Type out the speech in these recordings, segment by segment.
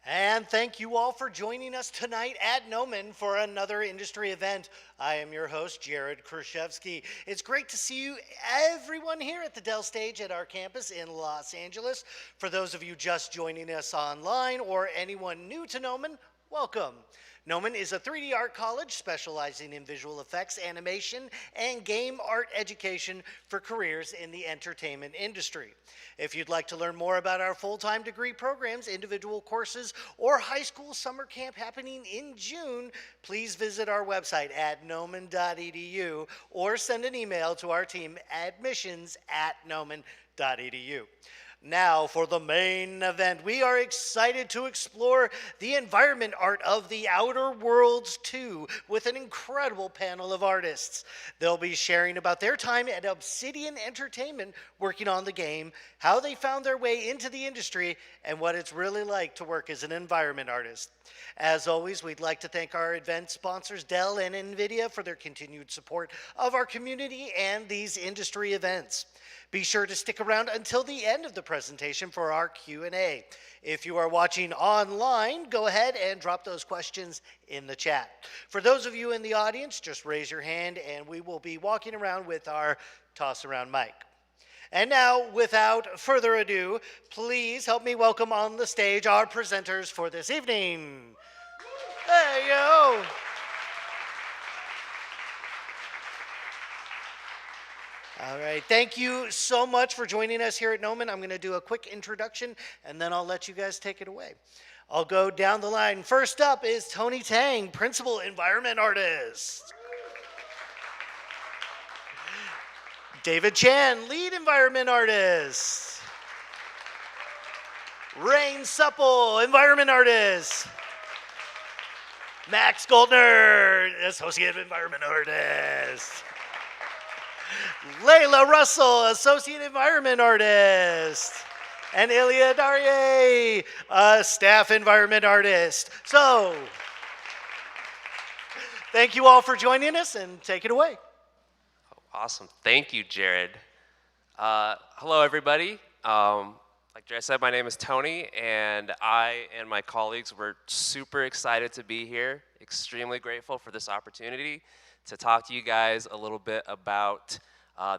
And thank you all for joining us tonight at Nomen for another industry event. I am your host, Jared Khrushchevsky. It's great to see you, everyone here at the Dell stage at our campus in Los Angeles. For those of you just joining us online or anyone new to Nomen, welcome. Nomen is a 3D art college specializing in visual effects, animation, and game art education for careers in the entertainment industry. If you'd like to learn more about our full-time degree programs, individual courses, or high school summer camp happening in June, please visit our website at nomen.edu or send an email to our team, admissions@nomen.edu. Now for the main event, we are excited to explore the environment art of The Outer Worlds 2 with an incredible panel of artists. They'll be sharing about their time at Obsidian Entertainment working on the game, how they found their way into the industry, and what it's really like to work as an environment artist. As always, we'd like to thank our event sponsors, Dell and NVIDIA, for their continued support of our community and these industry events. Be sure to stick around until the end of the presentation for our Q&A. If you are watching online, go ahead and drop those questions in the chat. For those of you in the audience, just raise your hand and we will be walking around with our toss around mic. And now, without further ado, please help me welcome on the stage our presenters for this evening. There you go. All right, thank you so much for joining us here at Nomen. I'm going to do a quick introduction, and then I'll let you guys take it away. I'll go down the line. First up is Tony Tang, Principal Environment Artist. David Chan, Lead Environment Artist. Rain Supple, Environment Artist. Max Goldner, Associate Environment Artist. Laela Russell, Associate Environment Artist. And Ilia Darier, Staff Environment Artist. So, thank you all for joining us, and take it away. Awesome. Thank you, Jared. Hello, everybody. Like Jared said, my name is Tony, and I and my colleagues were super excited to be here, extremely grateful for this opportunity to talk to you guys a little bit about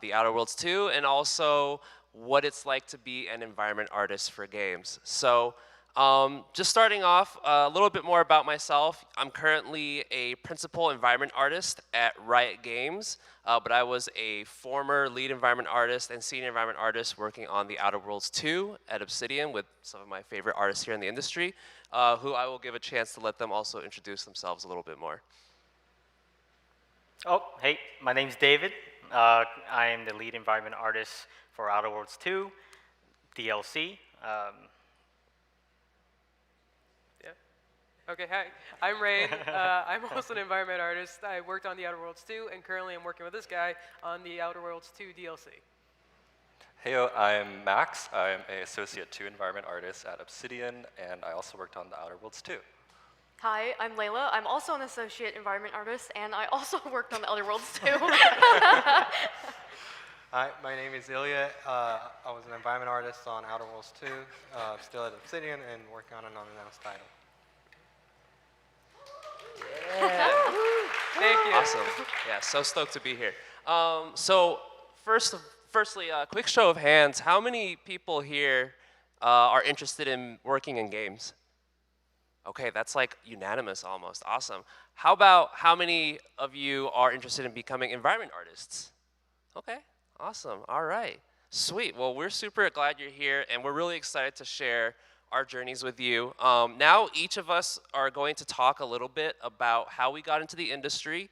The Outer Worlds 2 and also what it's like to be an environment artist for games. So Just starting off, a little bit more about myself. I'm currently a principal environment artist at Riot Games, but I was a former lead environment artist and senior environment artist working on the Outer Worlds 2 at Obsidian with some of my favorite artists here in the industry, who I will give a chance to let them also introduce themselves a little bit more. Oh, hey, my name's David. I am the lead environment artist for Outer Worlds 2, DLC. Okay, hi. I'm Rain. I'm also an environment artist. I worked on the Outer Worlds 2, and currently I'm working with this guy on the Outer Worlds 2 DLC. Heyo, I'm Max. I'm an Associate 2 Environment Artist at Obsidian, and I also worked on the Outer Worlds 2. Hi, I'm Laela. I'm also an associate environment artist, and I also worked on the Other Worlds too. Hi, my name is Ilia. I was an environment artist on Outer Worlds 2, still at Obsidian, and working on an unannounced title. Thank you. Awesome. Yeah, so stoked to be here. Firstly, a quick show of hands. How many people here are interested in working in games? Okay, that's like unanimous almost. Awesome. How about how many of you are interested in becoming environment artists? Okay, awesome. All right. Sweet. Well, we're super glad you're here, and we're really excited to share our journeys with you. Now, each of us are going to talk a little bit about how we got into the industry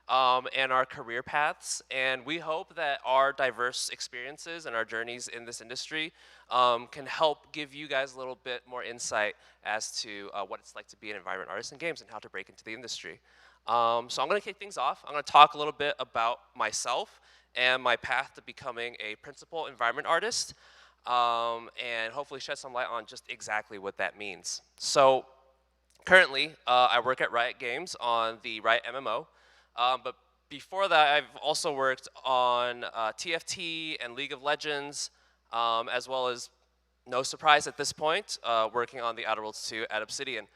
and our career paths, and we hope that our diverse experiences and our journeys in this industry can help give you guys a little bit more insight as to what it's like to be an environment artist in games and how to break into the industry. So I'm going to kick things off. I'm going to talk a little bit about myself and my path to becoming a principal environment artist, and hopefully shed some light on just exactly what that means. So currently, I work at Riot Games on the Riot MMO, but before that, I've also worked on TFT and League of Legends, as well as, no surprise at this point, working on the Outer Worlds 2 at Obsidian.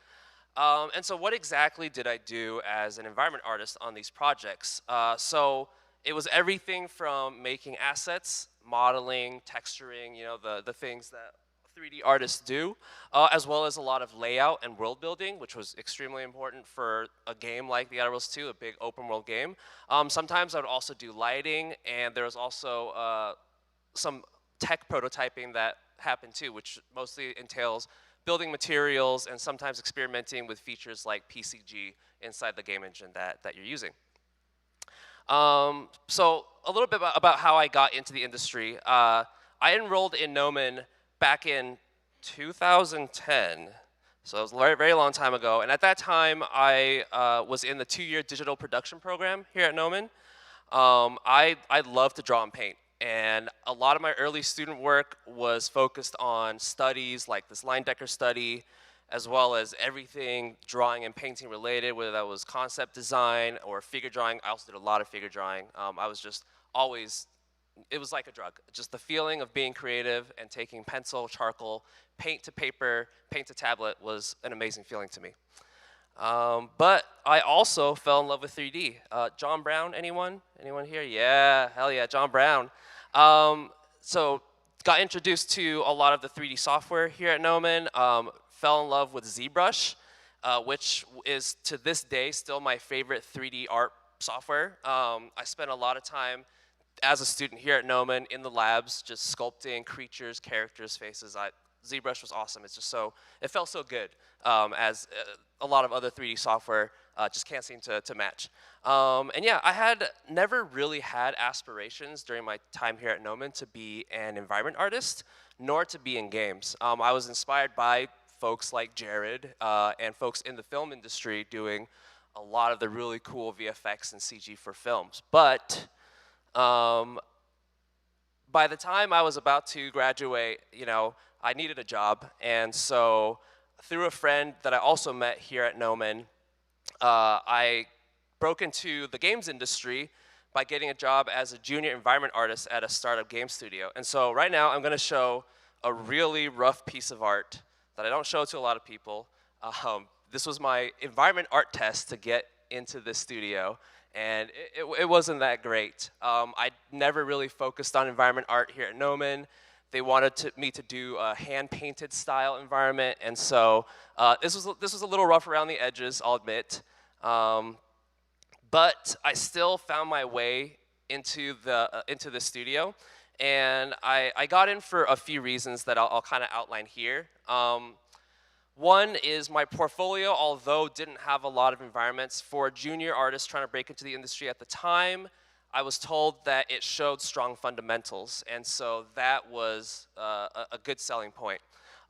And so what exactly did I do as an environment artist on these projects? So it was everything from making assets, modeling, texturing, you know, the things that 3D artists do, as well as a lot of layout and world building, which was extremely important for a game like the Outer Worlds 2, a big open world game. Sometimes I would also do lighting, and there was also some tech prototyping that happened too, which mostly entails building materials and sometimes experimenting with features like PCG inside the game engine that you're using. So a little bit about how I got into the industry. I enrolled in Gnomon back in 2010, so it was a very, very long time ago. And at that time, I was in the 2-year digital production program here at Gnomon. I love to draw and paint. And a lot of my early student work was focused on studies like this line decker study, as well as everything drawing and painting related, whether that was concept design or figure drawing. I also did a lot of figure drawing. I was just always, it was like a drug. Just the feeling of being creative and taking pencil, charcoal, paint to paper, paint to tablet was an amazing feeling to me. But I also fell in love with 3D. John Brown, anyone? Anyone here? Yeah, hell yeah, John Brown. So got introduced to a lot of the 3D software here at Gnomon. Fell in love with ZBrush, which is to this day still my favorite 3D art software. I spent a lot of time as a student here at Gnomon in the labs, just sculpting creatures, characters, faces. ZBrush was awesome. It's just so, it felt so good, as a lot of other 3D software just can't seem to match. And yeah, I had never really had aspirations during my time here at Gnomon to be an environment artist, nor to be in games. I was inspired by folks like Jared and folks in the film industry doing a lot of the really cool VFX and CG for films. But by the time I was about to graduate, you know, I needed a job. And so through a friend that I also met here at Gnomon, I broke into the games industry by getting a job as a junior environment artist at a startup game studio. And so right now I'm going to show a really rough piece of art that I don't show to a lot of people. This was my environment art test to get into this studio, and it wasn't that great. I never really focused on environment art here at Gnomon. They wanted me to do a hand-painted style environment, and so this was a little rough around the edges, I'll admit. But I still found my way into the studio, and I got in for a few reasons that I'll kind of outline here. One is my portfolio, although didn't have a lot of environments for a junior artist trying to break into the industry at the time. I was told that it showed strong fundamentals, and so that was a good selling point.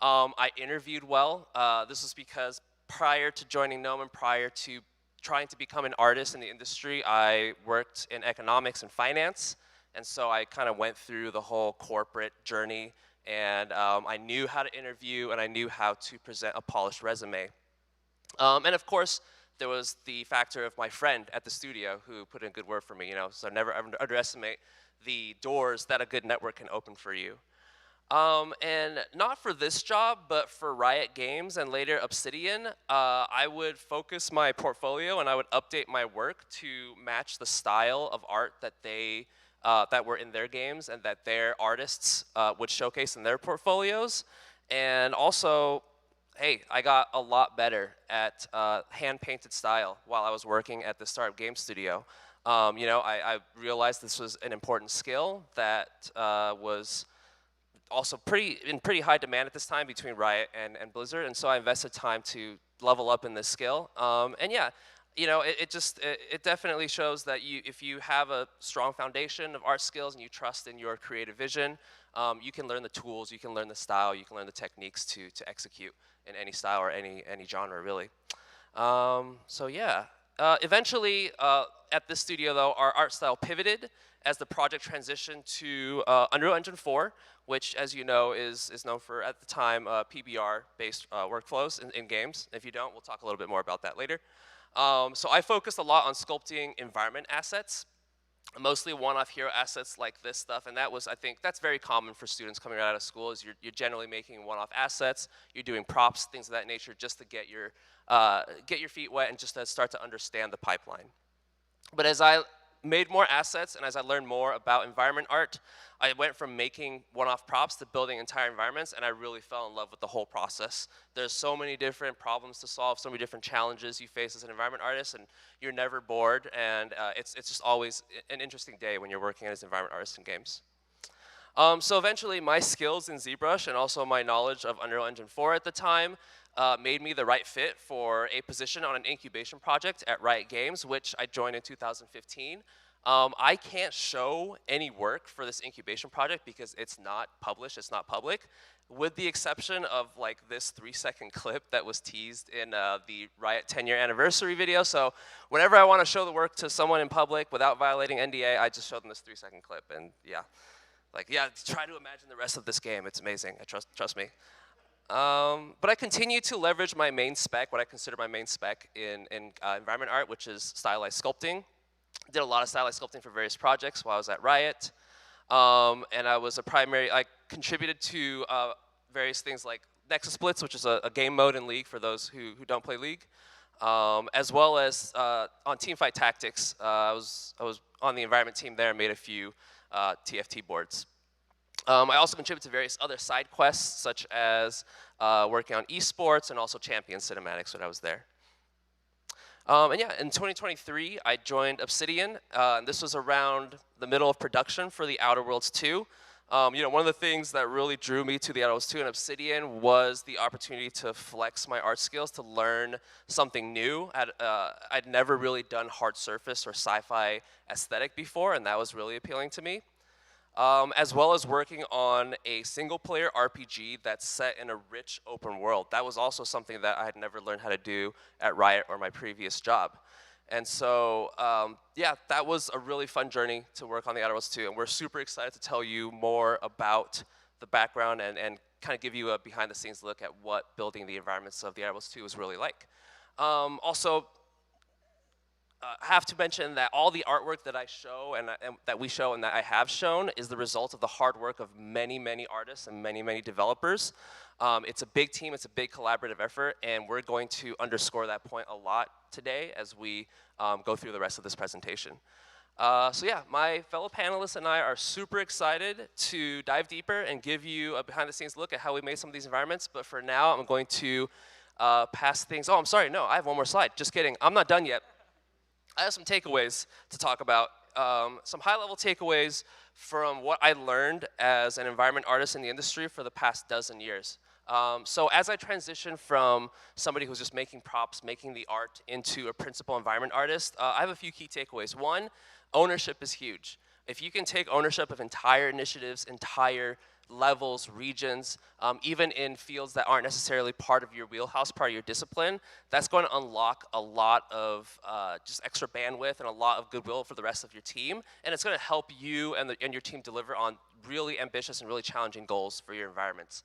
I interviewed well. This was because prior to joining Gnome and prior to trying to become an artist in the industry, I worked in economics and finance, and so I kind of went through the whole corporate journey, and I knew how to interview and I knew how to present a polished resume. And of course, there was the factor of my friend at the studio who put in good word for me, so never underestimate the doors that a good network can open for you. And not for this job, but for Riot Games and later Obsidian, I would focus my portfolio and I would update my work to match the style of art that that were in their games and that their artists would showcase in their portfolios. And also, hey, I got a lot better at hand-painted style while I was working at the startup game studio. I realized this was an important skill that was also in pretty high demand at this time between Riot and Blizzard, and so I invested time to level up in this skill. And yeah, it definitely shows that if you have a strong foundation of art skills and you trust in your creative vision, you can learn the tools, you can learn the style, you can learn the techniques to execute in any style or any genre, really. So yeah, eventually at this studio though, our art style pivoted as the project transitioned to Unreal Engine 4, which, as you know, is known for, at the time, PBR-based workflows in games. If you don't, we'll talk a little bit more about that later. So I focused a lot on sculpting environment assets, mostly one-off hero assets like this stuff, and I think that's very common for students coming right out of school, is you're generally making one-off assets, you're doing props, things of that nature, just to get your feet wet and just to start to understand the pipeline. But as I made more assets and as I learned more about environment art, I went from making one-off props to building entire environments, and I really fell in love with the whole process. There's so many different problems to solve, so many different challenges you face as an environment artist, and you're never bored, and it's just always an interesting day when you're working as an environment artist in games. So eventually, my skills in ZBrush and also my knowledge of Unreal Engine 4 at the time made me the right fit for a position on an incubation project at Riot Games, which I joined in 2015. I can't show any work for this incubation project because it's not published, it's not public, with the exception of like this 3-second clip that was teased in the Riot 10-year anniversary video. So whenever I want to show the work to someone in public without violating NDA, I just show them this 3-second clip, and yeah. Try to imagine the rest of this game. It's amazing, trust me. But I continue to leverage my main spec, what I consider my main spec in environment art, which is stylized sculpting. Did a lot of stylized sculpting for various projects while I was at Riot. And I contributed to various things like Nexus Splits, which is a game mode in League for those who don't play League. As well as on Teamfight Tactics, I was on the environment team there and made a few TFT boards. I also contributed to various other side quests, such as working on esports and also Champion Cinematics when I was there. And yeah, in 2023, I joined Obsidian. And this was around the middle of production for the Outer Worlds 2. One of the things that really drew me to the Outer Worlds 2 and Obsidian was the opportunity to flex my art skills, to learn something new. I'd never really done hard surface or sci-fi aesthetic before, and that was really appealing to me. As well as working on a single-player RPG that's set in a rich open world. That was also something that I had never learned how to do at Riot or my previous job. And so, yeah, that was a really fun journey to work on the Outer Worlds 2, and we're super excited to tell you more about the background and kind of give you a behind-the-scenes look at what building the environments of the Outer Worlds 2 was really like. Also, have to mention that all the artwork that I show and that we show and that I have shown is the result of the hard work of many, many artists and many, many developers. It's a big team, it's a big collaborative effort, and we're going to underscore that point a lot today as we go through the rest of this presentation. So yeah, my fellow panelists and I are super excited to dive deeper and give you a behind-the-scenes look at how we made some of these environments. But for now, I'm going to pass things. Oh, I'm sorry. No, I have one more slide. Just kidding. I'm not done yet. I have some takeaways to talk about. Some high-level takeaways from what I learned as an environment artist in the industry for the past dozen years. So as I transition from somebody who's just making props, making the art, into a principal environment artist, I have a few key takeaways. One, ownership is huge. If you can take ownership of entire initiatives, entire levels, regions, even in fields that aren't necessarily part of your wheelhouse, part of your discipline, that's going to unlock a lot of just extra bandwidth and a lot of goodwill for the rest of your team. And it's going to help you and your team deliver on really ambitious and really challenging goals for your environments.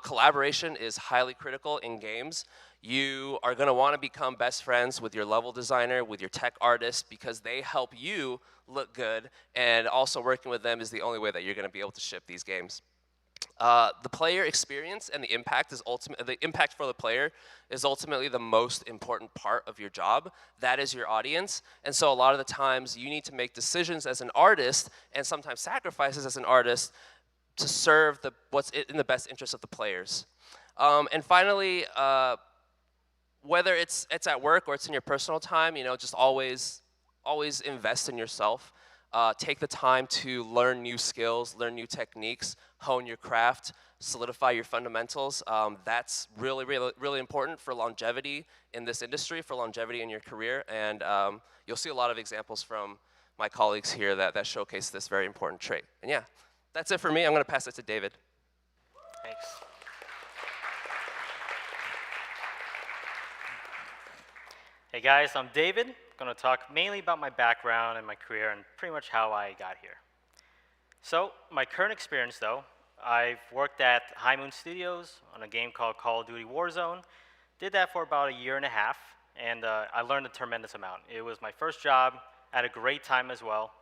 Collaboration is highly critical in games. You are going to want to become best friends with your level designer, with your tech artist, because they help you look good, and also working with them is the only way that you're going to be able to ship these games. The player experience and the impact for the player is ultimately the most important part of your job. That is your audience. And so a lot of the times you need to make decisions as an artist, and sometimes sacrifices as an artist, to serve what's in the best interest of the players. And finally, whether it's at work or it's in your personal time, just always invest in yourself. Take the time to learn new skills, learn new techniques, hone your craft, solidify your fundamentals. That's really, really, really important for longevity in this industry, for longevity in your career. And you'll see a lot of examples from my colleagues here that showcase this very important trait. And yeah, that's it for me. I'm going to pass it to David. Thanks. Hey guys, I'm David. I'm going to talk mainly about my background and my career and pretty much how I got here. So, my current experience though, I've worked at High Moon Studios on a game called Call of Duty Warzone. Did that for about a year and a half, and I learned a tremendous amount. It was my first job, I had a great time as well.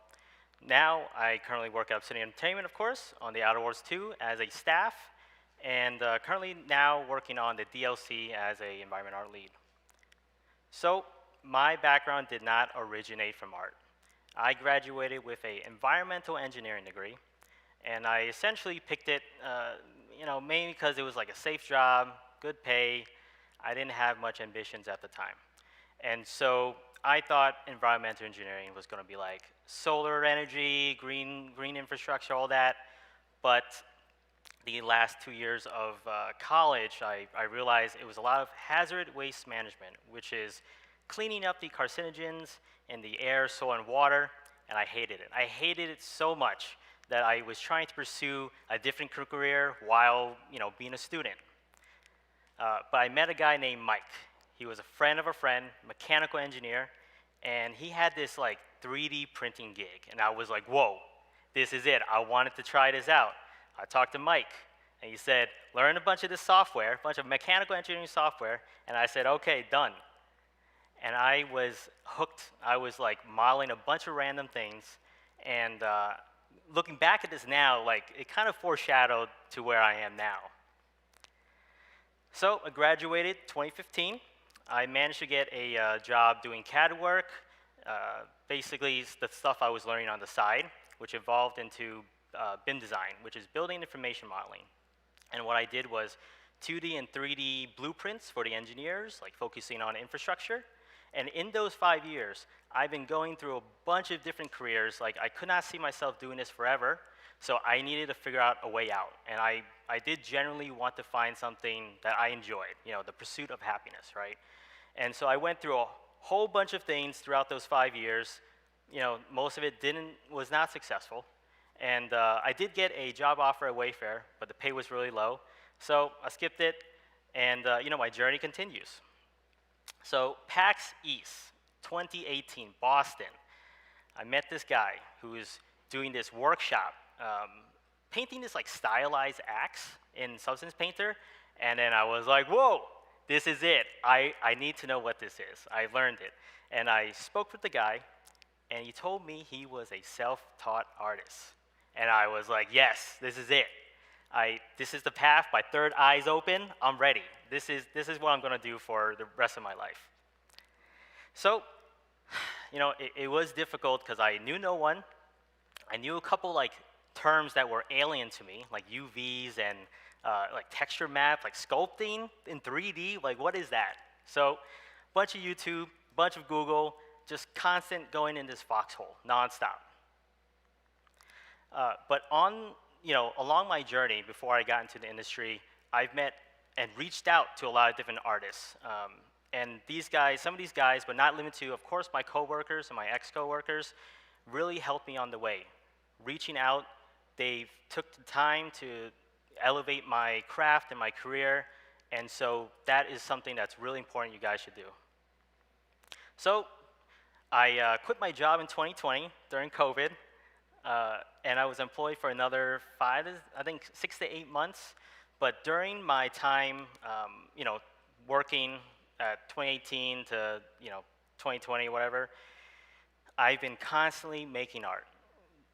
Now, I currently work at Obsidian Entertainment, of course, on the Outer Worlds 2 as a staff, and currently now working on the DLC as an environment art lead. So, my background did not originate from art. I graduated with an environmental engineering degree, and I essentially picked it, mainly because it was like a safe job, good pay. I didn't have much ambitions at the time. And so I thought environmental engineering was going to be like solar energy, green infrastructure, all that. But the last 2 years of college, I realized it was a lot of hazard waste management, which is cleaning up the carcinogens in the air, soil, and water, and I hated it. I hated it so much that I was trying to pursue a different career while being a student. But I met a guy named Mike. He was a friend of a friend, mechanical engineer, and he had this like 3D printing gig, and I was like, whoa, this is it. I wanted to try this out. I talked to Mike, and he said, learn a bunch of this software, a bunch of mechanical engineering software, and I said, okay, done. And I was hooked. I was like modeling a bunch of random things, and looking back at this now, like it kind of foreshadowed to where I am now. So I graduated 2015. I managed to get a job doing CAD work, basically the stuff I was learning on the side, which evolved into BIM design, which is building information modeling. And what I did was 2D and 3D blueprints for the engineers, like focusing on infrastructure. And in those 5 years, I've been going through a bunch of different careers. Like I could not see myself doing this forever, so I needed to figure out a way out. And I did generally want to find something that I enjoyed, the pursuit of happiness, right? And so I went through a whole bunch of things throughout those 5 years. Most of it was not successful. And I did get a job offer at Wayfair, but the pay was really low. So I skipped it, and my journey continues. So PAX East, 2018, Boston. I met this guy who was doing this workshop, painting this like stylized axe in Substance Painter, and then I was like, whoa, this is it. I need to know what this is. I learned it. And I spoke with the guy, and he told me he was a self-taught artist. And I was like, yes, this is it. This is the path. My third eye's open. I'm ready. This is what I'm going to do for the rest of my life. So, it was difficult because I knew no one. I knew a couple like terms that were alien to me, like UVs and like texture map, like sculpting in 3D. Like, what is that? So, bunch of YouTube, bunch of Google, just constant going in this foxhole, nonstop. But along my journey before I got into the industry, I've met and reached out to a lot of different artists. And these guys, some of these guys, but not limited to, of course, my coworkers and my ex-coworkers, really helped me on the way. Reaching out, they took the time to elevate my craft and my career, and so that is something that's really important you guys should do. So I quit my job in 2020 during COVID, and I was employed for another 6 to 8 months. But during my time, working at 2018 to 2020, whatever, I've been constantly making art.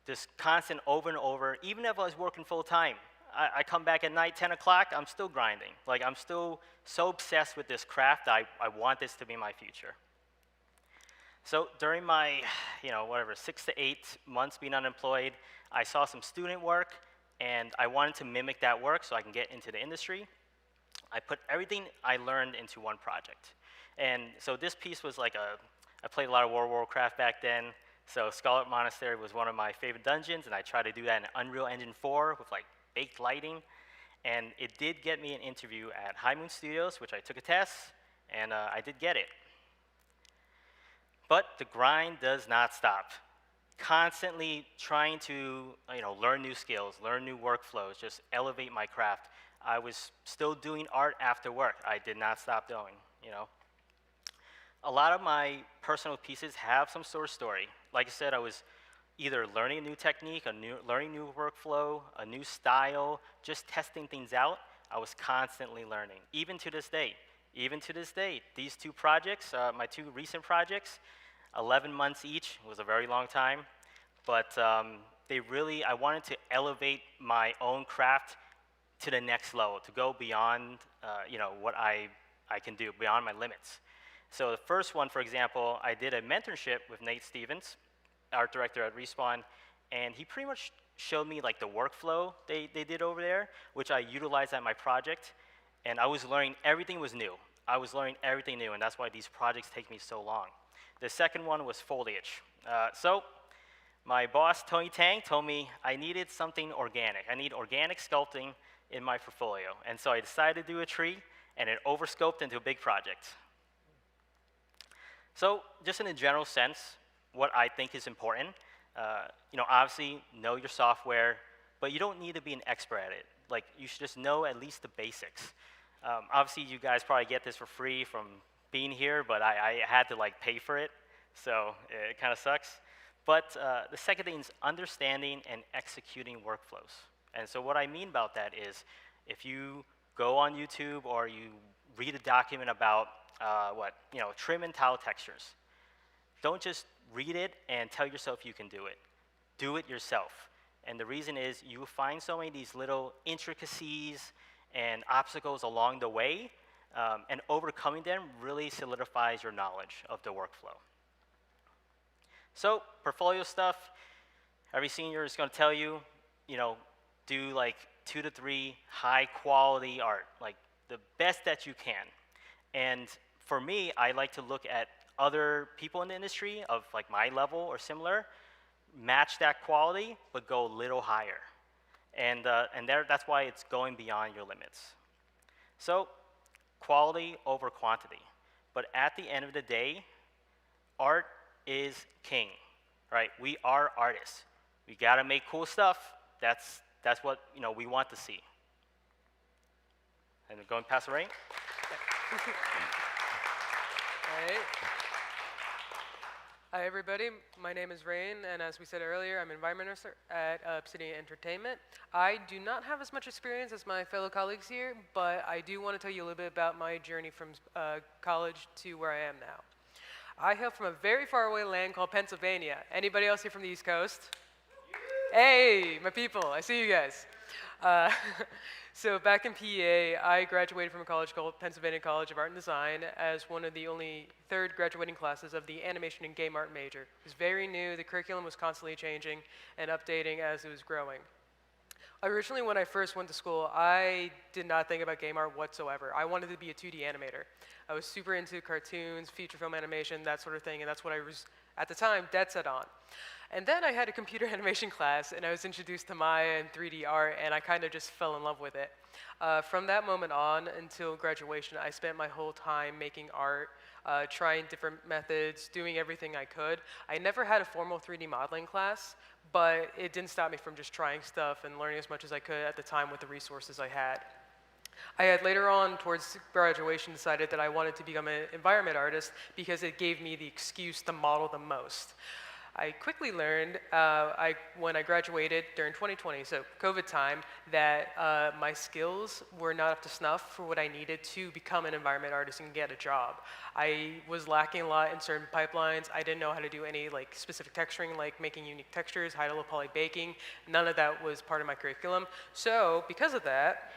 Just constant over and over. Even if I was working full time, I come back at night, 10 o'clock, I'm still grinding. Like, I'm still so obsessed with this craft, I want this to be my future. So during my, 6 to 8 months being unemployed, I saw some student work, and I wanted to mimic that work so I can get into the industry. I put everything I learned into one project. And so this piece was like I played a lot of World of Warcraft back then, so Scarlet Monastery was one of my favorite dungeons, and I tried to do that in Unreal Engine 4 with like baked lighting. And it did get me an interview at High Moon Studios, which I took a test, and I did get it. But the grind does not stop. Constantly trying to learn new skills, learn new workflows, just elevate my craft. I was still doing art after work. I did not stop doing, A lot of my personal pieces have some sort of story. Like I said, I was either learning a new technique, learning new workflow, a new style, just testing things out. I was constantly learning, even to this day. Even to this day, these two projects, my two recent projects, 11 months each, was a very long time, but I wanted to elevate my own craft to the next level, to go beyond what I can do, beyond my limits. So the first one, for example, I did a mentorship with Nate Stevens, art director at Respawn, and he pretty much showed me like the workflow they did over there, which I utilized at my project, and I was learning everything was new. I was learning everything new, and that's why these projects take me so long. The second one was foliage. So my boss, Tang, told me I needed something organic. I need organic sculpting in my portfolio. And so I decided to do a tree, and it overscoped into a big project. So just in a general sense, what I think is important, obviously know your software, but you don't need to be an expert at it. Like, you should just know at least the basics. Obviously, you guys probably get this for free from being here, but I had to like pay for it, so it kind of sucks. But the second thing is understanding and executing workflows. And so what I mean about that is, if you go on YouTube or you read a document about trim and tile textures, don't just read it and tell yourself you can do it. Do it yourself. And the reason is you find so many of these little intricacies and obstacles along the way, and overcoming them really solidifies your knowledge of the workflow. So portfolio stuff, every senior is going to tell you, do like 2 to 3 high quality art, like the best that you can. And for me, I like to look at other people in the industry of like my level or similar, match that quality, but go a little higher. And that's why it's going beyond your limits. So quality over quantity. But at the end of the day, art is king, right? We are artists. We gotta make cool stuff. That's what we want to see. And going past the rain. Hi everybody, my name is Rain, and as we said earlier, I'm an environment officer at Obsidian Entertainment. I do not have as much experience as my fellow colleagues here, but I do want to tell you a little bit about my journey from college to where I am now. I hail from a very far away land called Pennsylvania. Anybody else here from the East Coast? Hey, my people, I see you guys. Uh, so back in PEA, I graduated from a college called Pennsylvania College of Art and Design as one of the only third graduating classes of the animation and game art major. It was very new. The curriculum was constantly changing and updating as it was growing. Originally, when I first went to school, I did not think about game art whatsoever. I wanted to be a 2D animator. I was super into cartoons, feature film animation, that sort of thing, and that's what I was, at the time, dead set on. And then I had a computer animation class, and I was introduced to Maya and 3D art, and I kind of just fell in love with it. From that moment on until graduation, I spent my whole time making art, trying different methods, doing everything I could. I never had a formal 3D modeling class, but it didn't stop me from just trying stuff and learning as much as I could at the time with the resources I had. I had later on, towards graduation, decided that I wanted to become an environment artist because it gave me the excuse to model the most. I quickly learned when I graduated during 2020, so COVID time, that my skills were not up to snuff for what I needed to become an environment artist and get a job. I was lacking a lot in certain pipelines. I didn't know how to do any specific texturing, like making unique textures, high to low poly baking. None of that was part of my curriculum. So because of that,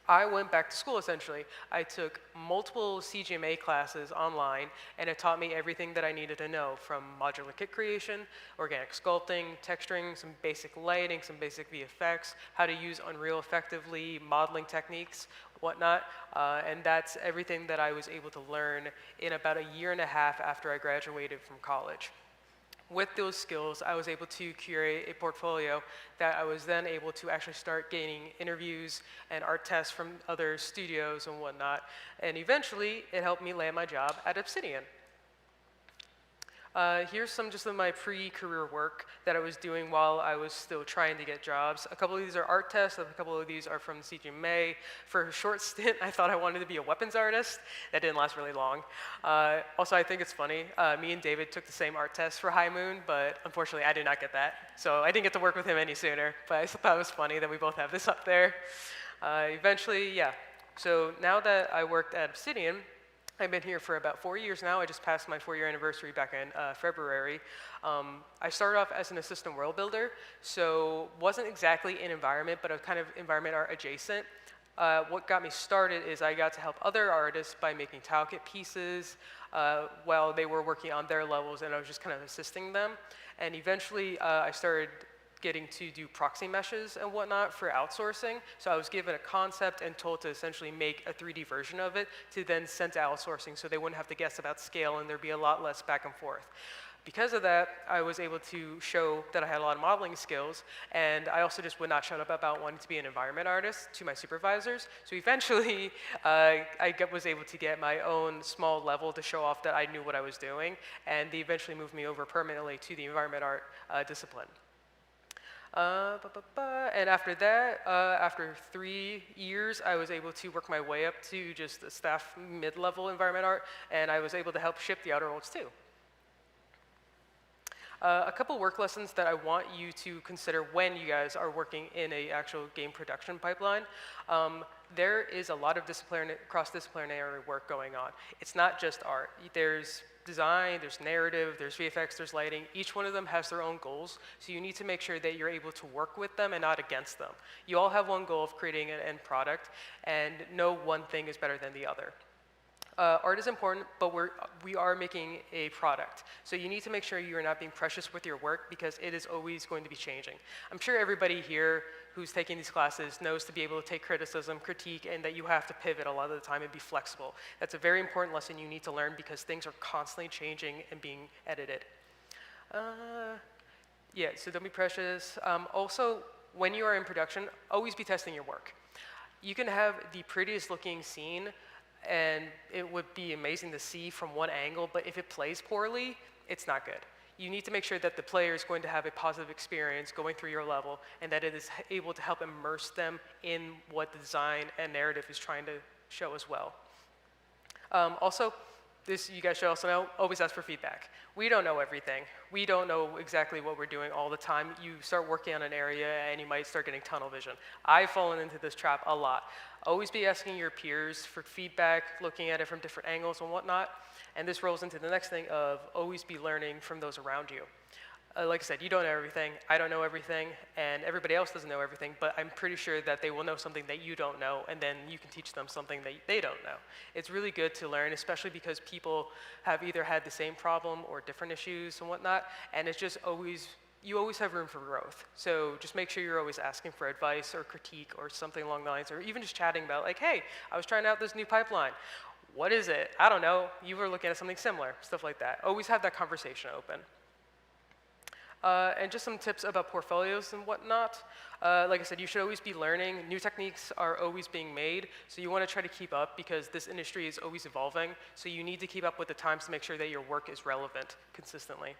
I went back to school, essentially. I took multiple CGMA classes online, and it taught me everything that I needed to know, from modular kit creation, organic sculpting, texturing, some basic lighting, some basic VFX, how to use Unreal effectively, modeling techniques, whatnot. And that's everything that I was able to learn in about a year and a half after I graduated from college. With those skills, I was able to curate a portfolio that I was then able to actually start gaining interviews and art tests from other studios and whatnot. And eventually, it helped me land my job at Obsidian. Here's some just of my pre-career work that I was doing while I was still trying to get jobs. A couple of these are art tests, a couple of these are from CGMA. For a short stint, I thought I wanted to be a weapons artist. That didn't last really long. Also, I think it's funny, me and David took the same art test for High Moon, but unfortunately, I did not get that. So I didn't get to work with him any sooner, but I thought it was funny that we both have this up there. Eventually, yeah. So now that I worked at Obsidian, I've been here for about 4 years now. I just passed my 4-year anniversary back in February. I started off as an assistant world builder, so wasn't exactly in environment, but a kind of environment art adjacent. What got me started is I got to help other artists by making Tilekit pieces while they were working on their levels, and I was just kind of assisting them. And eventually, I started getting to do proxy meshes and whatnot for outsourcing. So I was given a concept and told to essentially make a 3D version of it to then send to outsourcing so they wouldn't have to guess about scale and there'd be a lot less back and forth. Because of that, I was able to show that I had a lot of modeling skills, and I also just would not shut up about wanting to be an environment artist to my supervisors. So eventually, I was able to get my own small level to show off that I knew what I was doing, and they eventually moved me over permanently to the environment art discipline. And after that, after 3 years, I was able to work my way up to just a staff mid-level environment art, and I was able to help ship the Outer Worlds too. A couple work lessons that I want you to consider when you guys are working in an actual game production pipeline. There is a lot of cross-disciplinary work going on. It's not just art. There's design, there's narrative, there's VFX, there's lighting. Each one of them has their own goals, so you need to make sure that you're able to work with them and not against them. You all have one goal of creating an end product, and no one thing is better than the other. Art is important, but we are making a product. So you need to make sure you're not being precious with your work because it is always going to be changing. I'm sure everybody here who's taking these classes knows to be able to take criticism, critique, and that you have to pivot a lot of the time and be flexible. That's a very important lesson you need to learn because things are constantly changing and being edited. Yeah, so don't be precious. Also, when you are in production, always be testing your work. You can have the prettiest looking scene and it would be amazing to see from one angle, but if it plays poorly, it's not good. You need to make sure that the player is going to have a positive experience going through your level and that it is able to help immerse them in what the design and narrative is trying to show as well. Also, you guys should also know, always ask for feedback. We don't know everything. We don't know exactly what we're doing all the time. You start working on an area and you might start getting tunnel vision. I've fallen into this trap a lot. Always be asking your peers for feedback, looking at it from different angles and whatnot. And this rolls into the next thing of always be learning from those around you. Like I said, you don't know everything, I don't know everything, and everybody else doesn't know everything, but I'm pretty sure that they will know something that you don't know, and then you can teach them something that they don't know. It's really good to learn, especially because people have either had the same problem or different issues and whatnot, and it's just always, you always have room for growth. So just make sure you're always asking for advice or critique or something along the lines, or even just chatting about like, hey, I was trying out this new pipeline. What is it? I don't know. You were looking at something similar, stuff like that. Always have that conversation open. And just some tips about portfolios and whatnot. Like I said, you should always be learning. New techniques are always being made, so you want to try to keep up because this industry is always evolving, so you need to keep up with the times to make sure that your work is relevant consistently.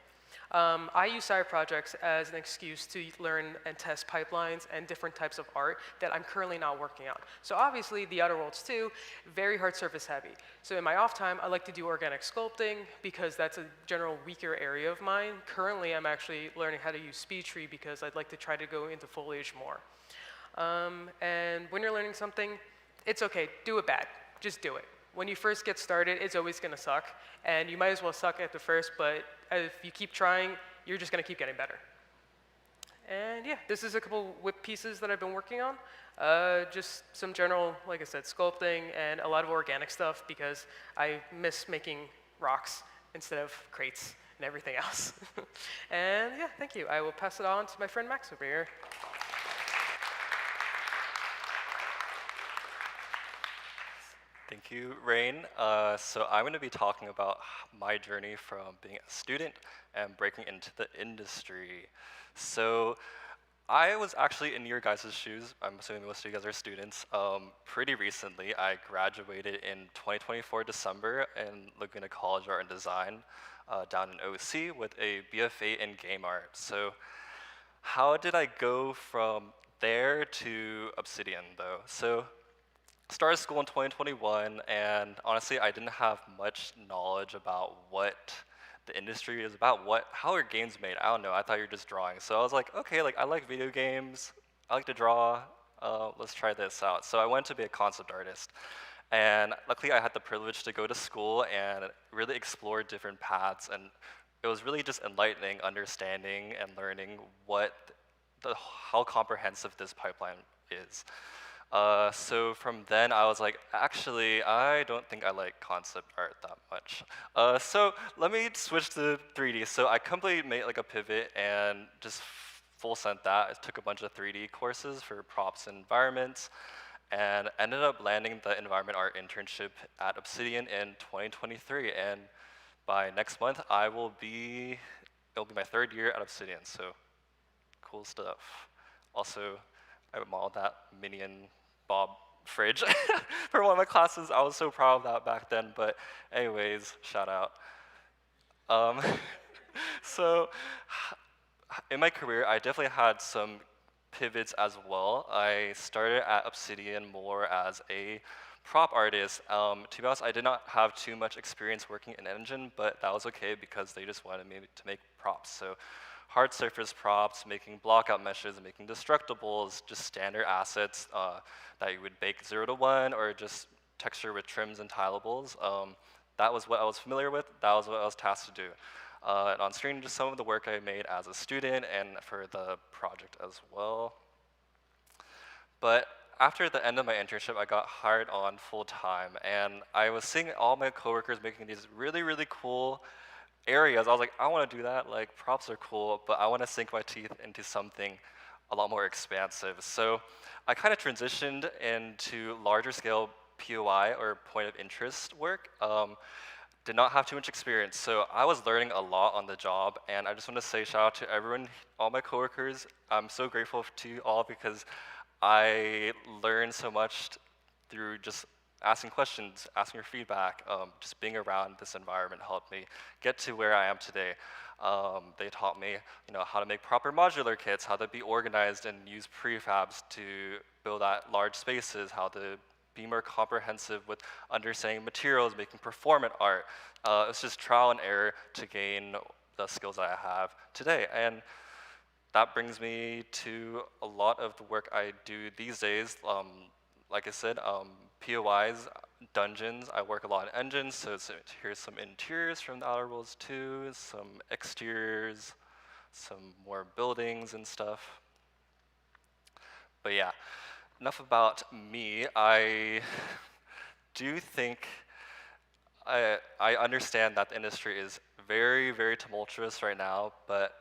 I use side projects as an excuse to learn and test pipelines and different types of art that I'm currently not working on. So obviously, the Outer Worlds 2, very hard surface heavy. So in my off time, I like to do organic sculpting because that's a general weaker area of mine. Currently, I'm actually learning how to use speed tree because I'd like to try to go into foliage more. And when you're learning something, it's okay, do it bad, just do it. When you first get started, it's always gonna suck, and you might as well suck at the first, but if you keep trying, you're just gonna keep getting better. And yeah, this is a couple whip pieces that I've been working on. Just some general, like I said, sculpting and a lot of organic stuff because I miss making rocks instead of crates and everything else. And yeah, thank you. I will pass it on to my friend Max over here. Thank you, Rain. So I'm going to be talking about my journey from being a student and breaking into the industry. So I was actually in your guys' shoes. I'm assuming most of you guys are students. Pretty recently, I graduated in 2024 December in Laguna College of Art and Design down in OC with a BFA in game art. So how did I go from there to Obsidian, though? So started school in 2021, and honestly, I didn't have much knowledge about what the industry is about, how are games made. I don't know, I thought you were just drawing. So I was like, okay, like I like video games, I like to draw, let's try this out. So I went to be a concept artist. And luckily I had the privilege to go to school and really explore different paths, and it was really just enlightening understanding and learning how comprehensive this pipeline is. So from then I was like, actually, I don't think I like concept art that much. So let me switch to 3D. So I completely made like a pivot and just full sent that. I took a bunch of 3D courses for props and environments and ended up landing the environment art internship at Obsidian in 2023. And by next month, it'll be my 3rd year at Obsidian, so cool stuff. Also, I modeled that Minion Bob fridge for one of my classes. I was so proud of that back then, but anyways, shout out. So in my career, I definitely had some pivots as well. I started at Obsidian more as a prop artist. To be honest, I did not have too much experience working in engine, but that was okay because they just wanted me to make props. So hard surface props, making blockout meshes, making destructibles, just standard assets that you would bake 0 to 1 or just texture with trims and tileables. That was what I was familiar with. That was what I was tasked to do. And on screen, just some of the work I made as a student and for the project as well. But after the end of my internship, I got hired on full time, and I was seeing all my coworkers making these really, really cool areas. I was like, I want to do that. Like, props are cool, but I want to sink my teeth into something a lot more expansive. So I kind of transitioned into larger scale POI, or point of interest work. Did not have too much experience, so I was learning a lot on the job, and I just want to say shout out to everyone, all my coworkers. I'm so grateful to you all because I learned so much through just asking questions, asking for feedback, just being around this environment helped me get to where I am today. They taught me, how to make proper modular kits, how to be organized and use prefabs to build out large spaces, how to be more comprehensive with understanding materials, making performant art. It's just trial and error to gain the skills that I have today. And that brings me to a lot of the work I do these days. Like I said, POIs, dungeons. I work a lot in engines, so here's some interiors from the Outer Worlds 2, some exteriors, some more buildings and stuff. But yeah, enough about me. I do think I understand that the industry is very, very tumultuous right now, but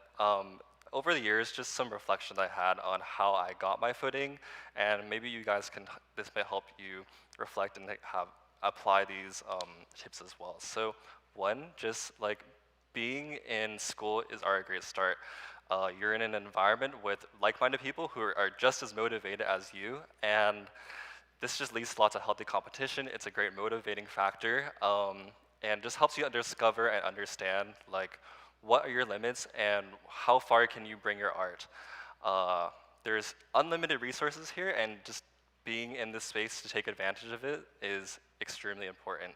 over the years, just some reflections I had on how I got my footing, and maybe you guys can, this may help you reflect and apply these tips as well. So one, just like being in school is our great start. You're in an environment with like-minded people who are just as motivated as you, and this just leads to lots of healthy competition. It's a great motivating factor, and just helps you discover and understand like what are your limits and how far can you bring your art. There's unlimited resources here, and just being in this space to take advantage of it is extremely important.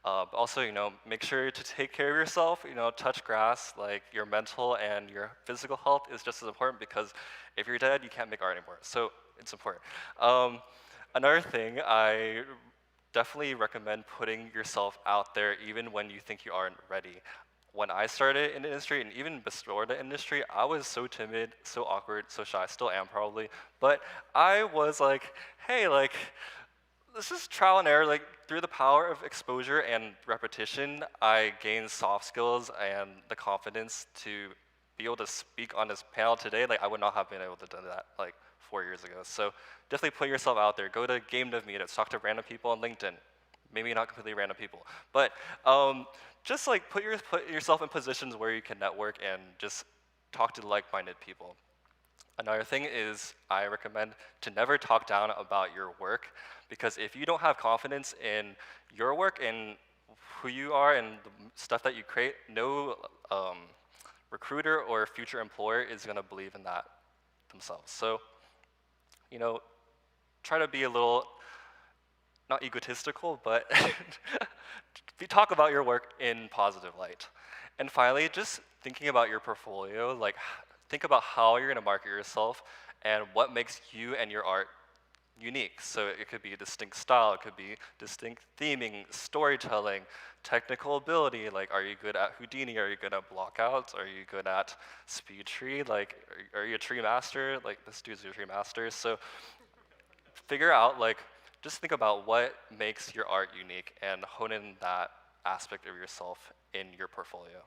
Also, make sure to take care of yourself. Touch grass. Like your mental and your physical health is just as important, because if you're dead, you can't make art anymore. So it's important. Another thing, I definitely recommend putting yourself out there even when you think you aren't ready. When I started in the industry, and even before the industry, I was so timid, so awkward, so shy. I still am probably, but I was like, hey, like, this is trial and error. Like, through the power of exposure and repetition, I gained soft skills and the confidence to be able to speak on this panel today. Like, I would not have been able to do that like 4 years ago. So definitely put yourself out there. Go to game dev meetups, talk to random people on LinkedIn. Maybe not completely random people, but just like put yourself in positions where you can network and just talk to like-minded people. Another thing is I recommend to never talk down about your work, because if you don't have confidence in your work and who you are and the stuff that you create, no recruiter or future employer is going to believe in that themselves. So, try to be a little, not egotistical, but talk about your work in positive light. And finally, just thinking about your portfolio, like think about how you're gonna market yourself and what makes you and your art unique. So it could be a distinct style, it could be distinct theming, storytelling, technical ability, like are you good at Houdini, are you good at blockouts, are you good at speed tree, like are you a tree master, like this dude's a tree master. So figure out, like, just think about what makes your art unique and hone in that aspect of yourself in your portfolio.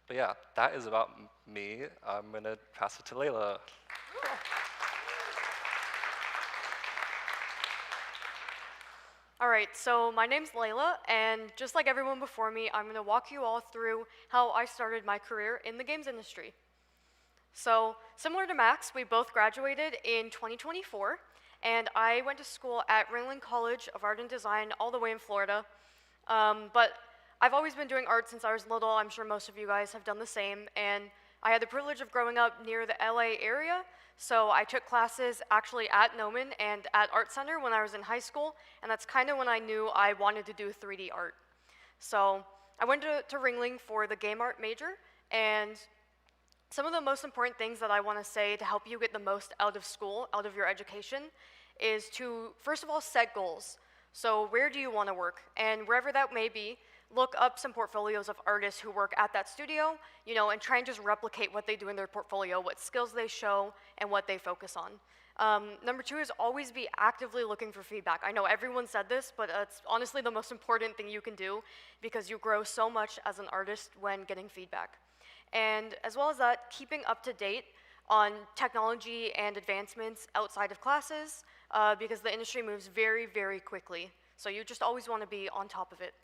But yeah, that is about me. I'm gonna pass it to Laela. All right, so my name's Laela, and just like everyone before me, I'm gonna walk you all through how I started my career in the games industry. So, similar to Max, we both graduated in 2024, and I went to school at Ringling College of Art and Design all the way in Florida. But I've always been doing art since I was little. I'm sure most of you guys have done the same, and I had the privilege of growing up near the LA area, so I took classes actually at Noman and at Art Center when I was in high school, and that's kind of when I knew I wanted to do 3D art. So I went to Ringling for the game art major, and some of the most important things that I want to say to help you get the most out of school, out of your education, is to, first of all, set goals. So where do you want to work? And wherever that may be, look up some portfolios of artists who work at that studio, and try and just replicate what they do in their portfolio, what skills they show, and what they focus on. Number two is always be actively looking for feedback. I know everyone said this, but it's honestly the most important thing you can do, because you grow so much as an artist when getting feedback. And as well as that, keeping up to date on technology and advancements outside of classes, because the industry moves very, very quickly. So you just always want to be on top of it.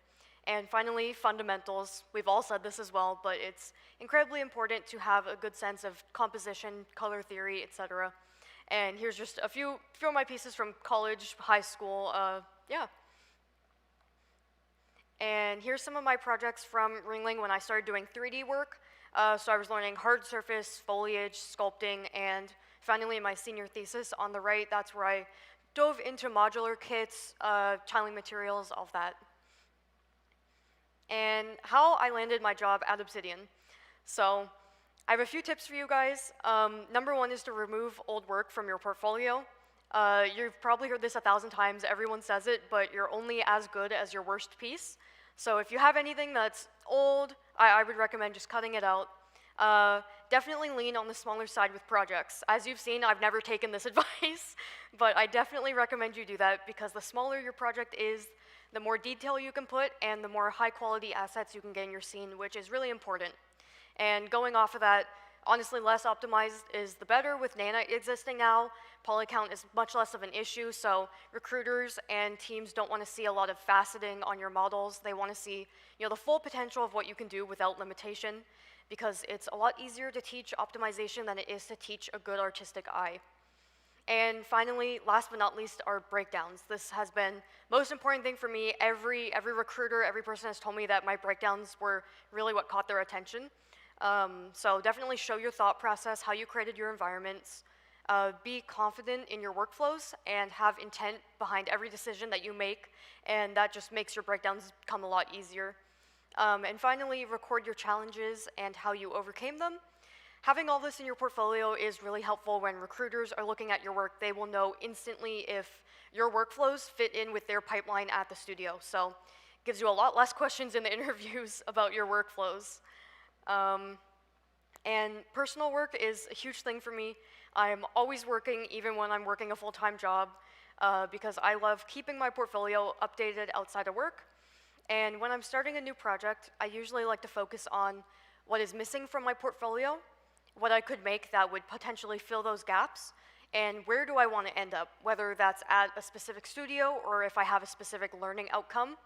And finally, fundamentals. We've all said this as well, but it's incredibly important to have a good sense of composition, color theory, etc. And here's just a few of my pieces from college, high school, yeah. And here's some of my projects from Ringling when I started doing 3D work. So I was learning hard surface, foliage, sculpting, and finally in my senior thesis on the right, that's where I dove into modular kits, tiling materials, all of that. And how I landed my job at Obsidian. So I have a few tips for you guys. Number one is to remove old work from your portfolio. You've probably heard this 1,000 times, everyone says it, but you're only as good as your worst piece. So if you have anything that's old, I would recommend just cutting it out. Definitely lean on the smaller side with projects. As you've seen, I've never taken this advice, but I definitely recommend you do that because the smaller your project is, the more detail you can put and the more high quality assets you can get in your scene, which is really important. And going off of that, honestly, less optimized is the better. With Nana existing now, poly count is much less of an issue, so recruiters and teams don't want to see a lot of faceting on your models. They want to see, the full potential of what you can do without limitation, because it's a lot easier to teach optimization than it is to teach a good artistic eye. And finally, last but not least, are breakdowns. This has been most important thing for me. Every recruiter, every person has told me that my breakdowns were really what caught their attention. So definitely show your thought process, how you created your environments. Be confident in your workflows and have intent behind every decision that you make, and that just makes your breakdowns come a lot easier. And finally, record your challenges and how you overcame them. Having all this in your portfolio is really helpful when recruiters are looking at your work. They will know instantly if your workflows fit in with their pipeline at the studio. So it gives you a lot less questions in the interviews about your workflows. And personal work is a huge thing for me. I'm always working, even when I'm working a full-time job, because I love keeping my portfolio updated outside of work. And when I'm starting a new project, I usually like to focus on what is missing from my portfolio, what I could make that would potentially fill those gaps, and where do I want to end up, whether that's at a specific studio or if I have a specific learning outcome,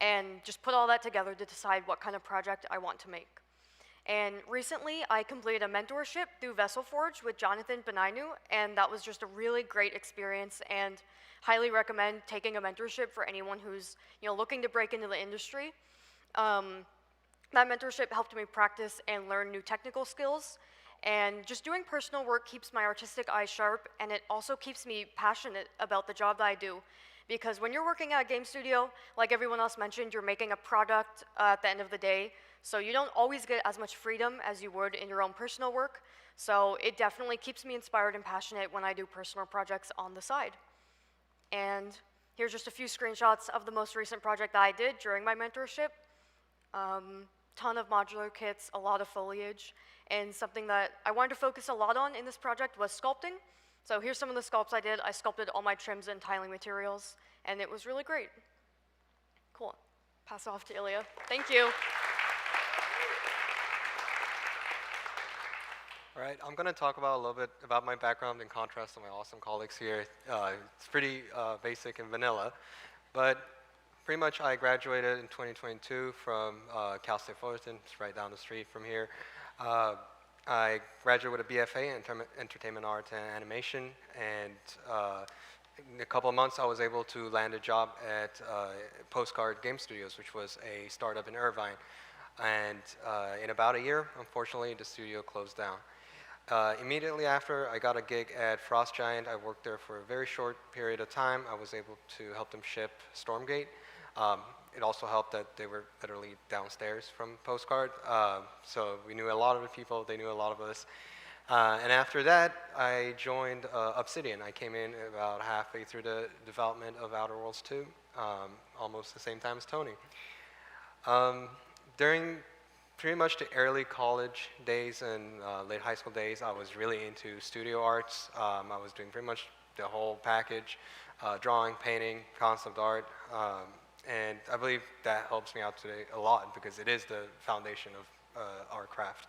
and just put all that together to decide what kind of project I want to make. And recently, I completed a mentorship through Vessel Forge with Jonathan Benainu, and that was just a really great experience, and highly recommend taking a mentorship for anyone who's looking to break into the industry. That mentorship helped me practice and learn new technical skills, and just doing personal work keeps my artistic eye sharp, and it also keeps me passionate about the job that I do. Because when you're working at a game studio, like everyone else mentioned, you're making a product at the end of the day, so you don't always get as much freedom as you would in your own personal work. So it definitely keeps me inspired and passionate when I do personal projects on the side. And here's just a few screenshots of the most recent project that I did during my mentorship. Ton of modular kits, a lot of foliage, and something that I wanted to focus a lot on in this project was sculpting. So here's some of the sculpts I did. I sculpted all my trims and tiling materials, and it was really great. Cool. Pass it off to Ilia. Thank you. All right, I'm going to talk about a little bit about my background in contrast to my awesome colleagues here. It's pretty basic and vanilla, but pretty much I graduated in 2022 from Cal State Fullerton. It's right down the street from here. I graduated with a BFA in Entertainment Arts and Animation, and in a couple of months I was able to land a job at Postcard Game Studios, which was a startup in Irvine. And in about a year, unfortunately, the studio closed down. Immediately after, I got a gig at Frost Giant. I worked there for a very short period of time. I was able to help them ship Stormgate. It also helped that they were literally downstairs from Postcard. So we knew a lot of the people, they knew a lot of us. And after that, I joined Obsidian. I came in about halfway through the development of Outer Worlds 2, almost the same time as Tony. During pretty much the early college days and late high school days, I was really into studio arts. I was doing pretty much the whole package, drawing, painting, concept art, and I believe that helps me out today a lot because it is the foundation of our craft.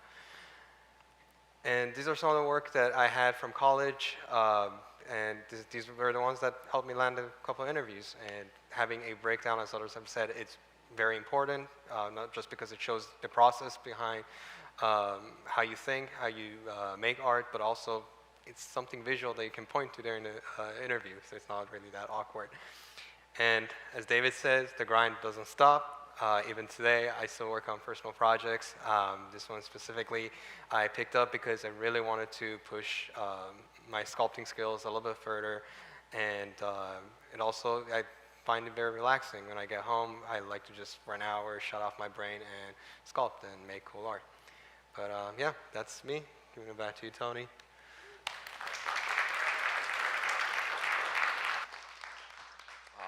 And these are some of the work that I had from college, and these were the ones that helped me land a couple of interviews. And having a breakdown, as others have said, it's very important, not just because it shows the process behind how you think, how you make art, but also it's something visual that you can point to during the interview, so it's not really that awkward. And as David says, the grind doesn't stop. Even today, I still work on personal projects. This one specifically, I picked up because I really wanted to push my sculpting skills a little bit further, and it also, I find it very relaxing. When I get home, I like to just for an hour shut off my brain and sculpt and make cool art. But yeah, that's me. Giving it back to you, Tony.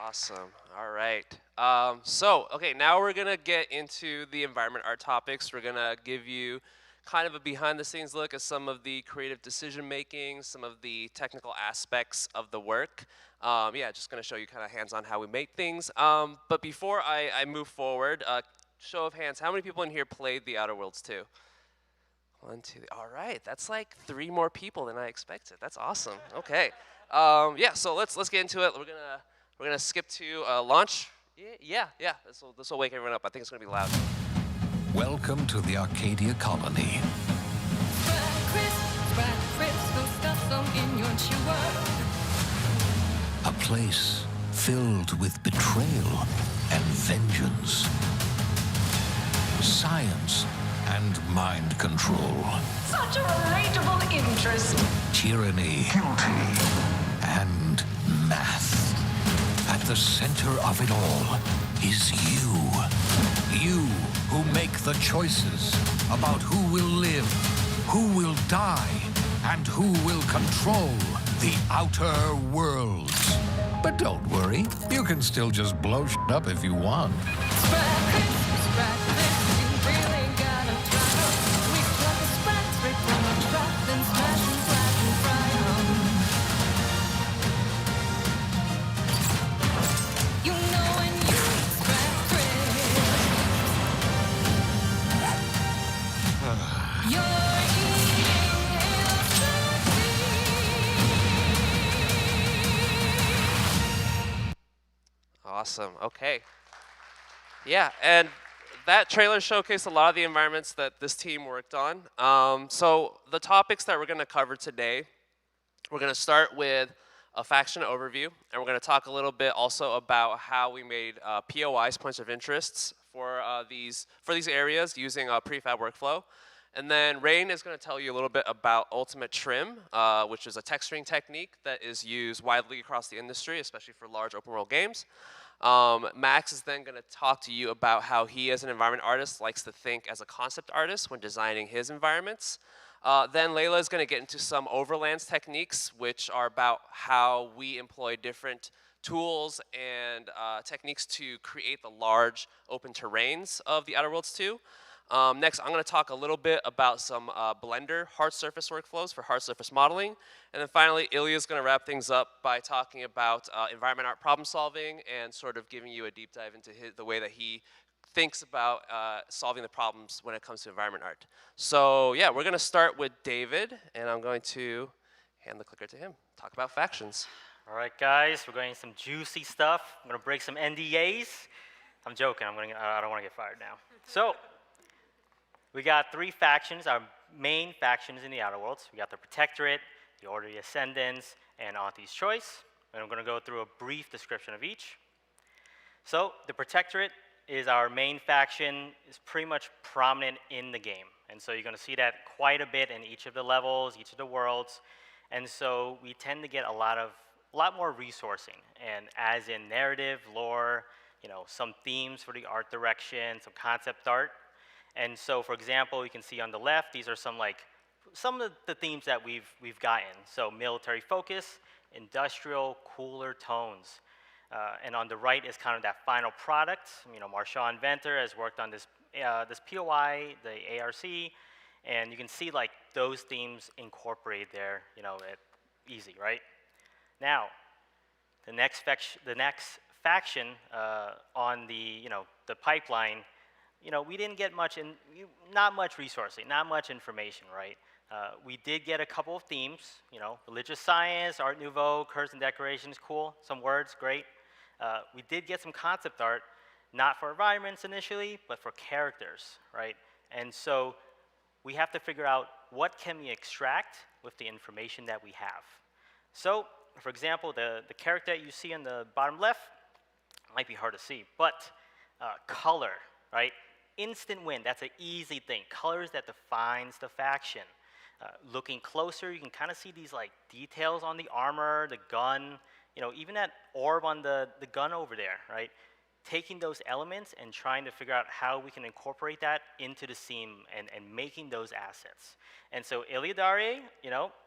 Awesome. All right. Okay, now we're going to get into the environment art topics. We're going to give you kind of a behind-the-scenes look at some of the creative decision-making, some of the technical aspects of the work. Yeah, just going to show you kind of hands-on how we make things. But before I move forward, show of hands, how many people in here played The Outer Worlds 2? 1, 2, all right, that's like 3 more people than I expected. That's awesome. Okay, yeah. So let's get into it. We're gonna skip to launch. Yeah. This will wake everyone up. I think it's gonna be loud. Welcome to the Arcadia colony. A place filled with betrayal and vengeance, science and mind control, Such a relatable interest. tyranny, guilty, and math. At the center of it all is you. You who make the choices about who will live, who will die, and who will control the outer worlds. But don't worry, you can still just blow shit up if you want. Awesome. Okay. Yeah, and that trailer showcased a lot of the environments that this team worked on. So the topics that we're going to cover today, we're going to start with a faction overview, and we're going to talk a little bit also about how we made POIs, points of interests, for these areas using a prefab workflow. And then Rain is going to tell you a little bit about Ultimate Trim, which is a texturing technique that is used widely across the industry, especially for large open world games. Max is then going to talk to you about how he, as an environment artist, likes to think as a concept artist when designing his environments. Then Laela is going to get into some Overlands techniques, which are about how we employ different tools and techniques to create the large open terrains of the Outer Worlds 2. Next, I'm going to talk a little bit about some Blender hard surface workflows for hard surface modeling. And then finally, Ilia is going to wrap things up by talking about environment art problem solving and sort of giving you a deep dive into the way that he thinks about solving the problems when it comes to environment art. So yeah, we're going to start with David, and I'm going to hand the clicker to him. Talk about factions. All right, guys, we're going some juicy stuff. I'm going to break some NDAs. I'm joking. I don't want to get fired now. So we got 3 factions, our main factions in the Outer Worlds. We got the Protectorate, the Order of the Ascendants, and Auntie's Choice. And I'm going to go through a brief description of each. So the Protectorate is our main faction, is pretty much prominent in the game. And so you're going to see that quite a bit in each of the levels, each of the worlds. And so we tend to get a lot more resourcing, and as in narrative, lore, some themes for the art direction, some concept art. And so, for example, you can see on the left, these are some of the themes that we've gotten. So military focus, industrial, cooler tones. And on the right is kind of that final product. Marchand Inventor has worked on this POI, the ARC, and you can see those themes incorporated there. Easy, right? Now, the next faction on the pipeline. We didn't get not much resourcing, not much information, right? We did get a couple of themes, religious science, Art Nouveau, curves and decorations, cool, some words, great. We did get some concept art, not for environments initially, but for characters, right? And so we have to figure out what can we extract with the information that we have. So, for example, the character that you see on the bottom left might be hard to see, but color, right? Instant win, that's an easy thing. Colors that defines the faction. Looking closer, you can kind of see these details on the armor, the gun, even that orb on the gun over there, right? Taking those elements and trying to figure out how we can incorporate that into the scene and making those assets. And so Ilia Darier,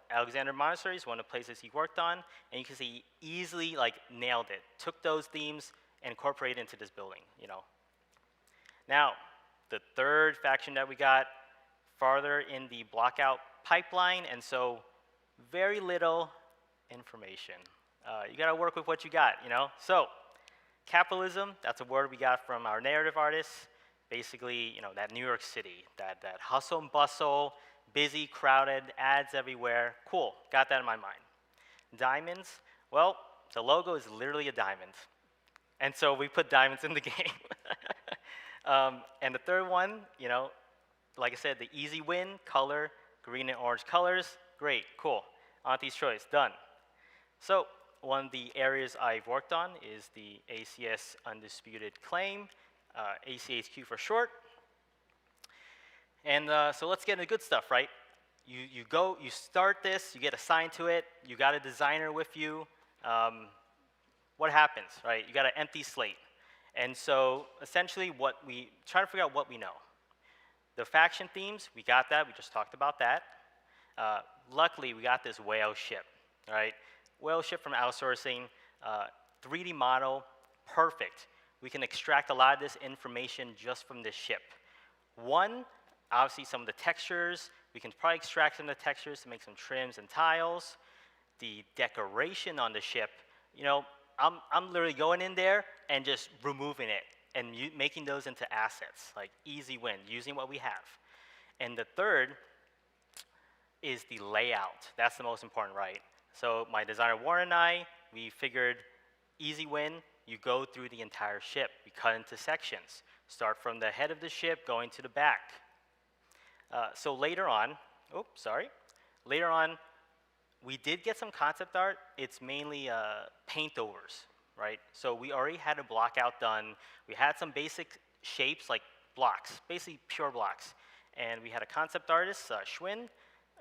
Alexander Monastery is one of the places he worked on, and you can see he easily nailed it. Took those themes and incorporated into this building, Now, the third faction that we got, farther in the blockout pipeline, and so very little information. You got to work with what you got, you know? So capitalism, that's a word we got from our narrative artists. Basically, you know, that New York City, that hustle and bustle, busy, crowded, ads everywhere. Cool, got that in my mind. Diamonds, well, the logo is literally a diamond. And so we put diamonds in the game. And the third one, you know, like I said, the easy win, color, green and orange colors. Great, cool. Auntie's choice, done. So one of the areas I've worked on is the ACS Undisputed Claim, ACHQ for short. And so let's get into the good stuff, right? You start this, you get assigned to it, you got a designer with you. What happens, right? You got an empty slate. And so essentially try to figure out what we know. The faction themes, we got that, we just talked about that. Luckily, we got this whale ship, right? Whale ship from outsourcing, 3D model, perfect. We can extract a lot of this information just from this ship. One, obviously some of the textures, we can probably extract some of the textures to make some trims and tiles. The decoration on the ship, you know, I'm literally going in there and just removing it and making those into assets, like easy win, using what we have. And the third is the layout. That's the most important, right? So my designer Warren and I, we figured easy win, you go through the entire ship. We cut into sections. Start from the head of the ship, going to the back. So later on, later on, we did get some concept art. It's mainly paint overs, right? So we already had a block out done. We had some basic shapes like blocks, basically pure blocks. And we had a concept artist, Schwinn,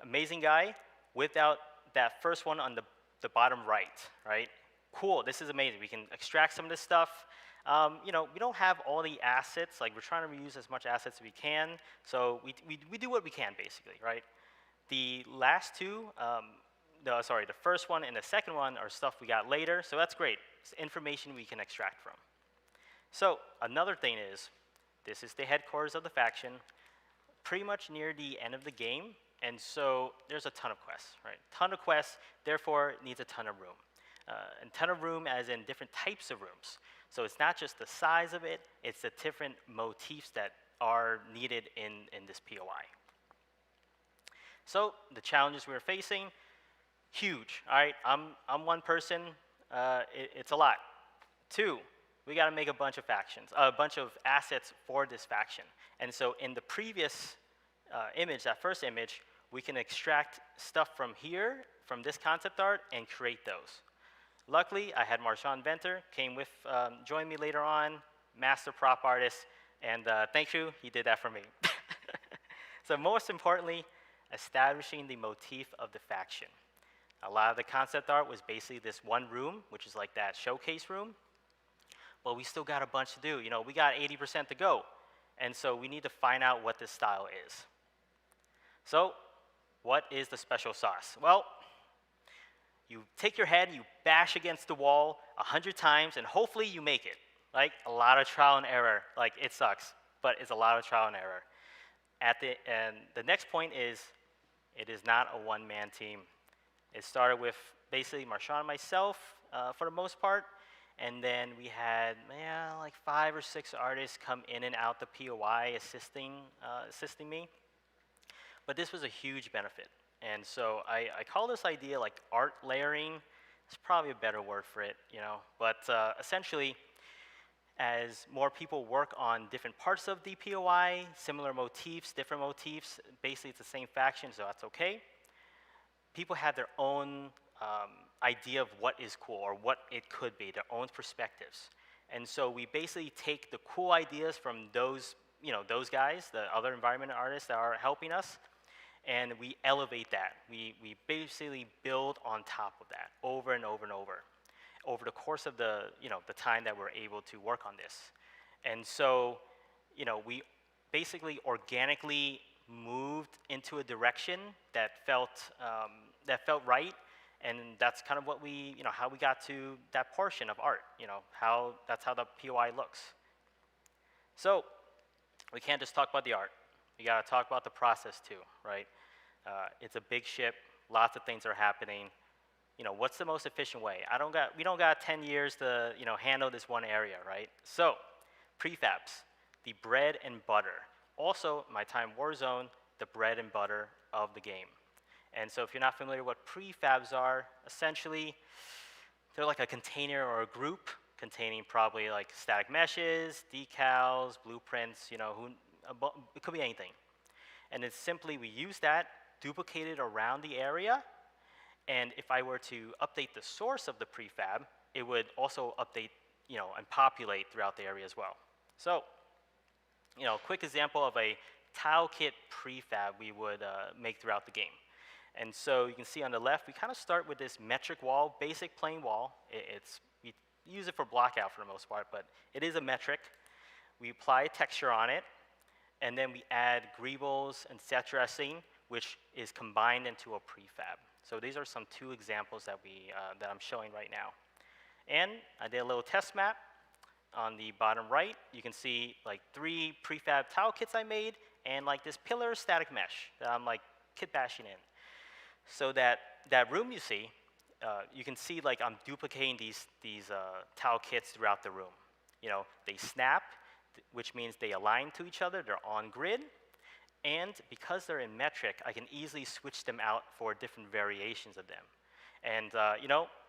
amazing guy, without that first one on the bottom right? Cool, this is amazing. We can extract some of this stuff. You know, we don't have all the assets. Like, we're trying to reuse as much assets as we can. So we do what we can, basically, right? The last two, the first one and the second one are stuff we got later. So that's great. It's information we can extract from. So another thing is, this is the headquarters of the faction, pretty much near the end of the game. And so there's a ton of quests, right? Ton of quests, therefore it needs a ton of room. And ton of room as in different types of rooms. So it's not just the size of it, it's the different motifs that are needed in this POI. So the challenges we're facing, huge, all right? I'm one person, it's a lot. Two, we gotta make a bunch of factions, a bunch of assets for this faction. And so in the previous image, that first image, we can extract stuff from here, from this concept art, and create those. Luckily, I had Marshawn Venter, joined me later on, master prop artist, and thank you, he did that for me. So most importantly, establishing the motif of the faction. A lot of the concept art was basically this one room, which is like that showcase room, but we still got a bunch to do. You know, we got 80% to go, and so we need to find out what this style is. So, what is the special sauce? Well, you take your head, you bash against the wall 100 times, and hopefully you make it. Like, a lot of trial and error. Like, it sucks, but it's a lot of trial and error. And the next point is, it is not a one-man team. It started with basically Marshawn and myself for the most part, and then we had like 5 or 6 artists come in and out the POI assisting me. But this was a huge benefit. And so I call this idea like art layering. It's probably a better word for it, you know. But essentially, as more people work on different parts of the POI, similar motifs, different motifs, basically it's the same faction, so that's okay. People have their own idea of what is cool or what it could be, their own perspectives. And so we basically take the cool ideas from those, those guys, the other environmental artists that are helping us, and we elevate that. We basically build on top of that over and over and over the course of the time that we're able to work on this. And so, we basically organically moved into a direction that felt right, and that's kind of what we, how we got to that portion of art. That's how the POI looks. So we can't just talk about the art. we got to talk about the process too, right? It's a big ship, lots of things are happening. What's the most efficient way? We don't got 10 years to, handle this one area, right? So, prefabs, the bread and butter. Also, my time Warzone, the bread and butter of the game. And so if you're not familiar what prefabs are, essentially, they're like a container or a group containing probably like static meshes, decals, blueprints, it could be anything. And it's simply, we use that, duplicate it around the area, and if I were to update the source of the prefab, it would also update, and populate throughout the area as well. So, quick example of a Tilekit prefab we would make throughout the game. And so you can see on the left, we kind of start with this metric wall, basic plain wall. We use it for blockout for the most part, but it is a metric. We apply texture on it, and then we add greebles and set dressing, which is combined into a prefab. So these are some 2 examples that I'm showing right now. And I did a little test map. On the bottom right, you can see like 3 prefab tile kits I made, and like this pillar static mesh that I'm like kit bashing in. So that room you see, you can see like I'm duplicating these tile kits throughout the room. They snap, which means they align to each other, they're on grid, and because they're in metric, I can easily switch them out for different variations of them. And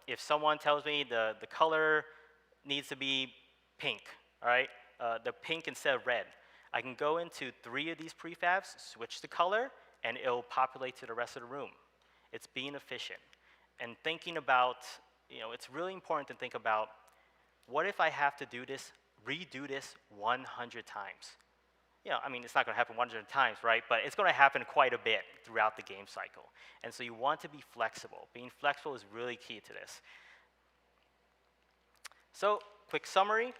if someone tells me the color needs to be pink, all right, the pink instead of red, I can go into 3 of these prefabs, switch the color, and it'll populate to the rest of the room. It's being efficient. And thinking about, it's really important to think about, what if I have to redo this 100 times? It's not going to happen 100 times, right? But it's going to happen quite a bit throughout the game cycle. And so you want to be flexible. Being flexible is really key to this. So, quick summary.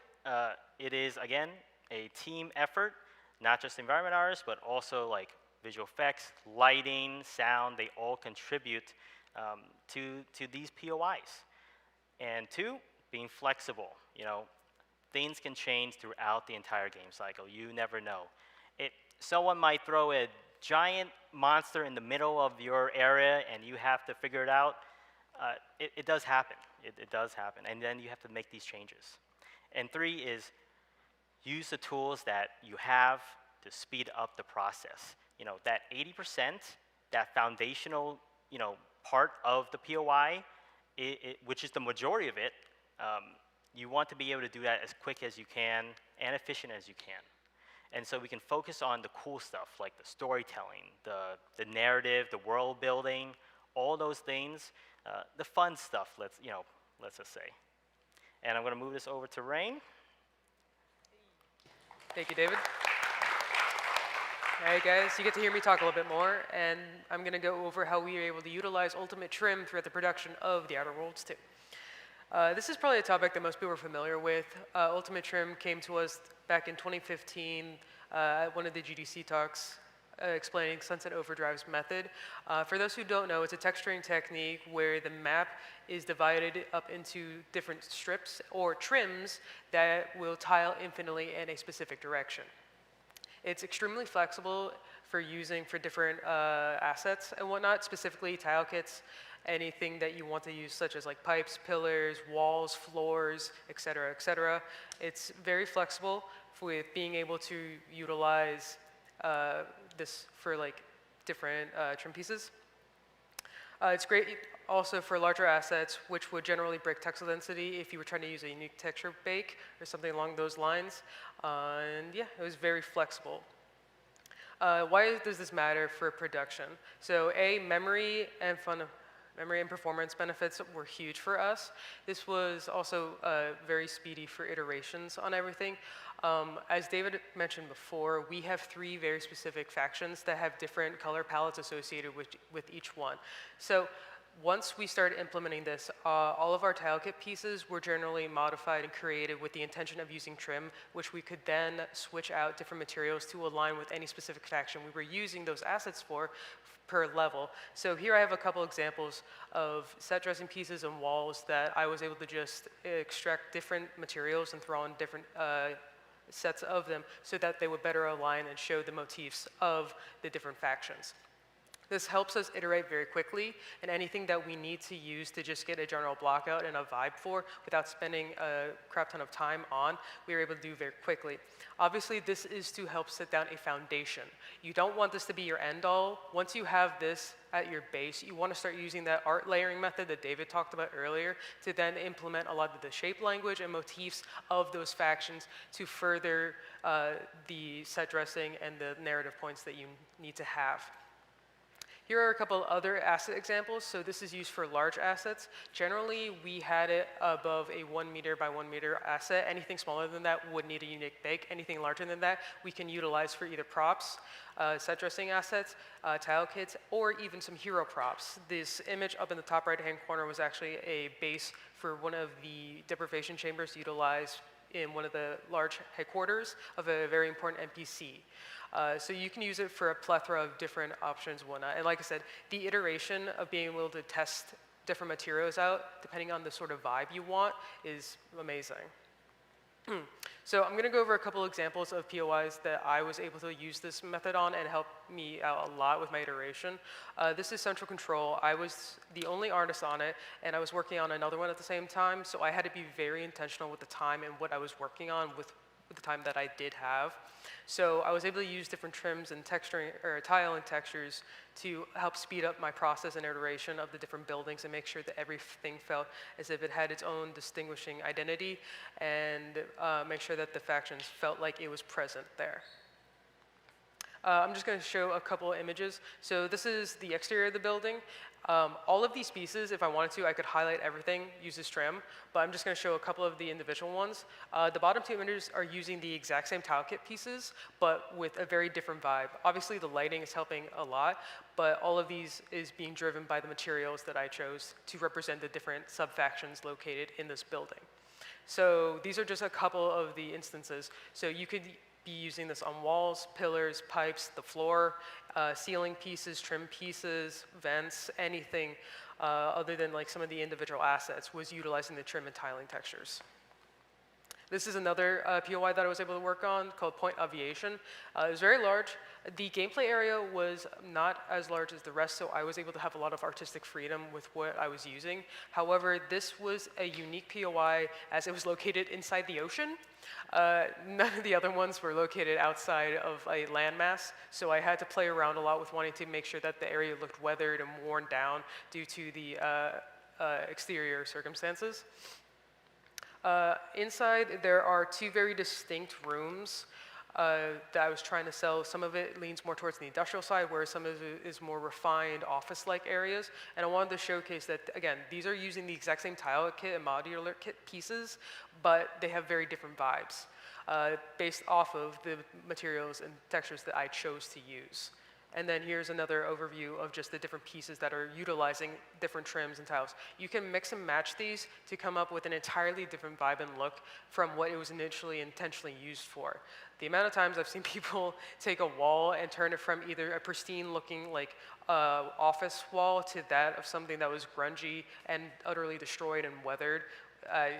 It is, again, a team effort, not just environment artists, but also like visual effects, lighting, sound, they all contribute to these POIs. And 2, being flexible. Things can change throughout the entire game cycle. You never know. Someone might throw a giant monster in the middle of your area and you have to figure it out. It does happen. It does happen. And then you have to make these changes. And 3 is use the tools that you have to speed up the process. That 80%, that foundational, part of the POI, which is the majority of it, you want to be able to do that as quick as you can and efficient as you can. And so we can focus on the cool stuff like the storytelling, the narrative, the world building, all those things, the fun stuff, let's just say. And I'm going to move this over to Rain. Thank you, David. All right, guys, you get to hear me talk a little bit more, and I'm going to go over how we were able to utilize Ultimate Trim throughout the production of The Outer Worlds 2. This is probably a topic that most people are familiar with. Ultimate Trim came to us back in 2015 at one of the GDC talks explaining Sunset Overdrive's method. For those who don't know, it's a texturing technique where the map is divided up into different strips or trims that will tile infinitely in a specific direction. It's extremely flexible for using for different assets and whatnot, specifically tile kits, anything that you want to use, such as like pipes, pillars, walls, floors, et cetera, et cetera. It's very flexible with being able to utilize this for like different trim pieces. It's great also for larger assets, which would generally break texel density if you were trying to use a unique texture bake or something along those lines. And yeah, it was very flexible. Why does this matter for production? So memory and performance benefits were huge for us. This was also very speedy for iterations on everything. As David mentioned before, we have 3 very specific factions that have different color palettes associated with each one. So once we started implementing this, all of our tile kit pieces were generally modified and created with the intention of using trim, which we could then switch out different materials to align with any specific faction we were using those assets for per level. So here I have a couple examples of set dressing pieces and walls that I was able to just extract different materials and throw on different sets of them so that they would better align and show the motifs of the different factions. This helps us iterate very quickly, and anything that we need to use to just get a general block out and a vibe for without spending a crap ton of time on, we are able to do very quickly. Obviously, this is to help set down a foundation. You don't want this to be your end-all. Once you have this at your base, you want to start using that art layering method that David talked about earlier to then implement a lot of the shape language and motifs of those factions to further the set dressing and the narrative points that you need to have. Here are a couple other asset examples. So this is used for large assets. Generally, we had it above a 1 meter by 1 meter asset. Anything smaller than that would need a unique bake. Anything larger than that, we can utilize for either props, set dressing assets, tile kits, or even some hero props. This image up in the top right-hand corner was actually a base for one of the deprivation chambers utilized in one of the large headquarters of a very important NPC. So you can use it for a plethora of different options and whatnot. And like I said, the iteration of being able to test different materials out, depending on the sort of vibe you want, is amazing. So I'm going to go over a couple examples of POIs that I was able to use this method on and help me out a lot with my iteration. This is Central Control. I was the only artist on it, and I was working on another one at the same time, so I had to be very intentional with the time and what I was working on with the time that I did have. So I was able to use different trims and texturing, or tile and textures to help speed up my process and iteration of the different buildings and make sure that everything felt as if it had its own distinguishing identity and make sure that the factions felt like it was present there. I'm just going to show a couple of images. So this is the exterior of the building. All of these pieces, if I wanted to, I could highlight everything, use this trim, but I'm just going to show a couple of the individual ones. The bottom two images are using the exact same tile kit pieces, but with a very different vibe. Obviously, the lighting is helping a lot, but all of these is being driven by the materials that I chose to represent the different sub-factions located in this building. So these are just a couple of the instances. So you could be using this on walls, pillars, pipes, the floor, ceiling pieces, trim pieces, vents, anything other than like some of the individual assets was utilizing the trim and tiling textures. This is another POI that I was able to work on called Point Aviation. It was very large. The gameplay area was not as large as the rest, so I was able to have a lot of artistic freedom with what I was using. However, this was a unique POI as it was located inside the ocean. None of the other ones were located outside of a landmass, so I had to play around a lot with wanting to make sure that the area looked weathered and worn down due to the exterior circumstances. Inside, there are two very distinct rooms that I was trying to sell. Some of it leans more towards the industrial side, whereas some of it is more refined office-like areas. And I wanted to showcase that, again, these are using the exact same tile kit and modular kit pieces, but they have very different vibes based off of the materials and textures that I chose to use. And then here's another overview of just the different pieces that are utilizing different trims and tiles. You can mix and match these to come up with an entirely different vibe and look from what it was initially intentionally used for. The amount of times I've seen people take a wall and turn it from either a pristine looking like office wall to that of something that was grungy and utterly destroyed and weathered.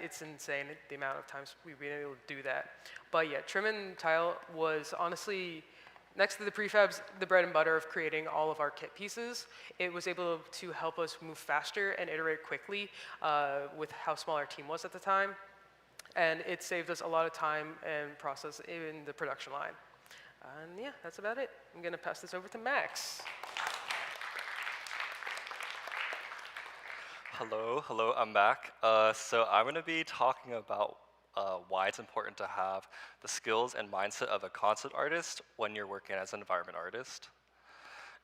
It's insane the amount of times we've been able to do that. But yeah, trim and tile was honestly, next to the prefabs, the bread and butter of creating all of our kit pieces. It was able to help us move faster and iterate quickly with how small our team was at the time. And it saved us a lot of time and process in the production line. And yeah, that's about it. I'm gonna pass this over to Max. Hello, I'm back. So I'm gonna be talking about why it's important to have the skills and mindset of a concept artist when you're working as an environment artist.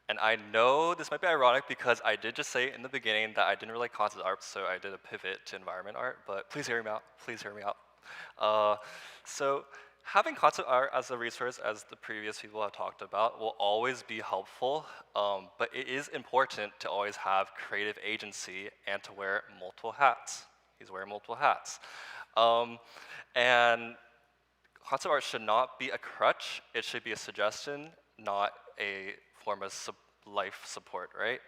And I know this might be ironic because I did just say in the beginning that I didn't really like concept art, so I did a pivot to environment art, but please hear me out, please hear me out. So having concept art as a resource, as the previous people have talked about, will always be helpful, but it is important to always have creative agency and to wear multiple hats. He's wearing multiple hats. And concept art should not be a crutch, it should be a suggestion, not a form of life support, right?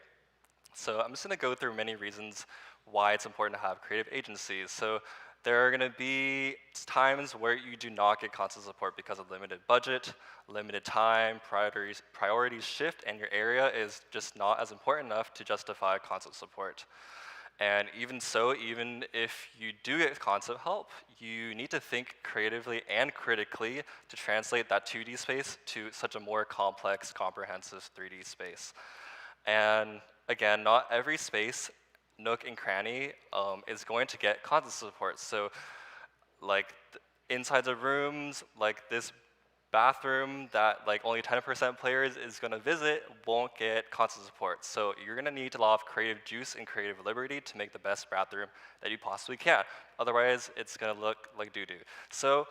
So I'm just gonna go through many reasons why it's important to have creative agency. So There are going to be times where you do not get console support because of limited budget, limited time, priorities shift, and your area is just not as important enough to justify console support. And even so, even if you do get console help, you need to think creatively and critically to translate that 2D space to such a more complex, comprehensive 3D space. And again, not every space, nook and cranny, is going to get console support. So like inside the rooms, like this bathroom that like only 10% players is going to visit won't get console support. So you're going to need a lot of creative juice and creative liberty to make the best bathroom that you possibly can. Otherwise, it's going to look like doo-doo. So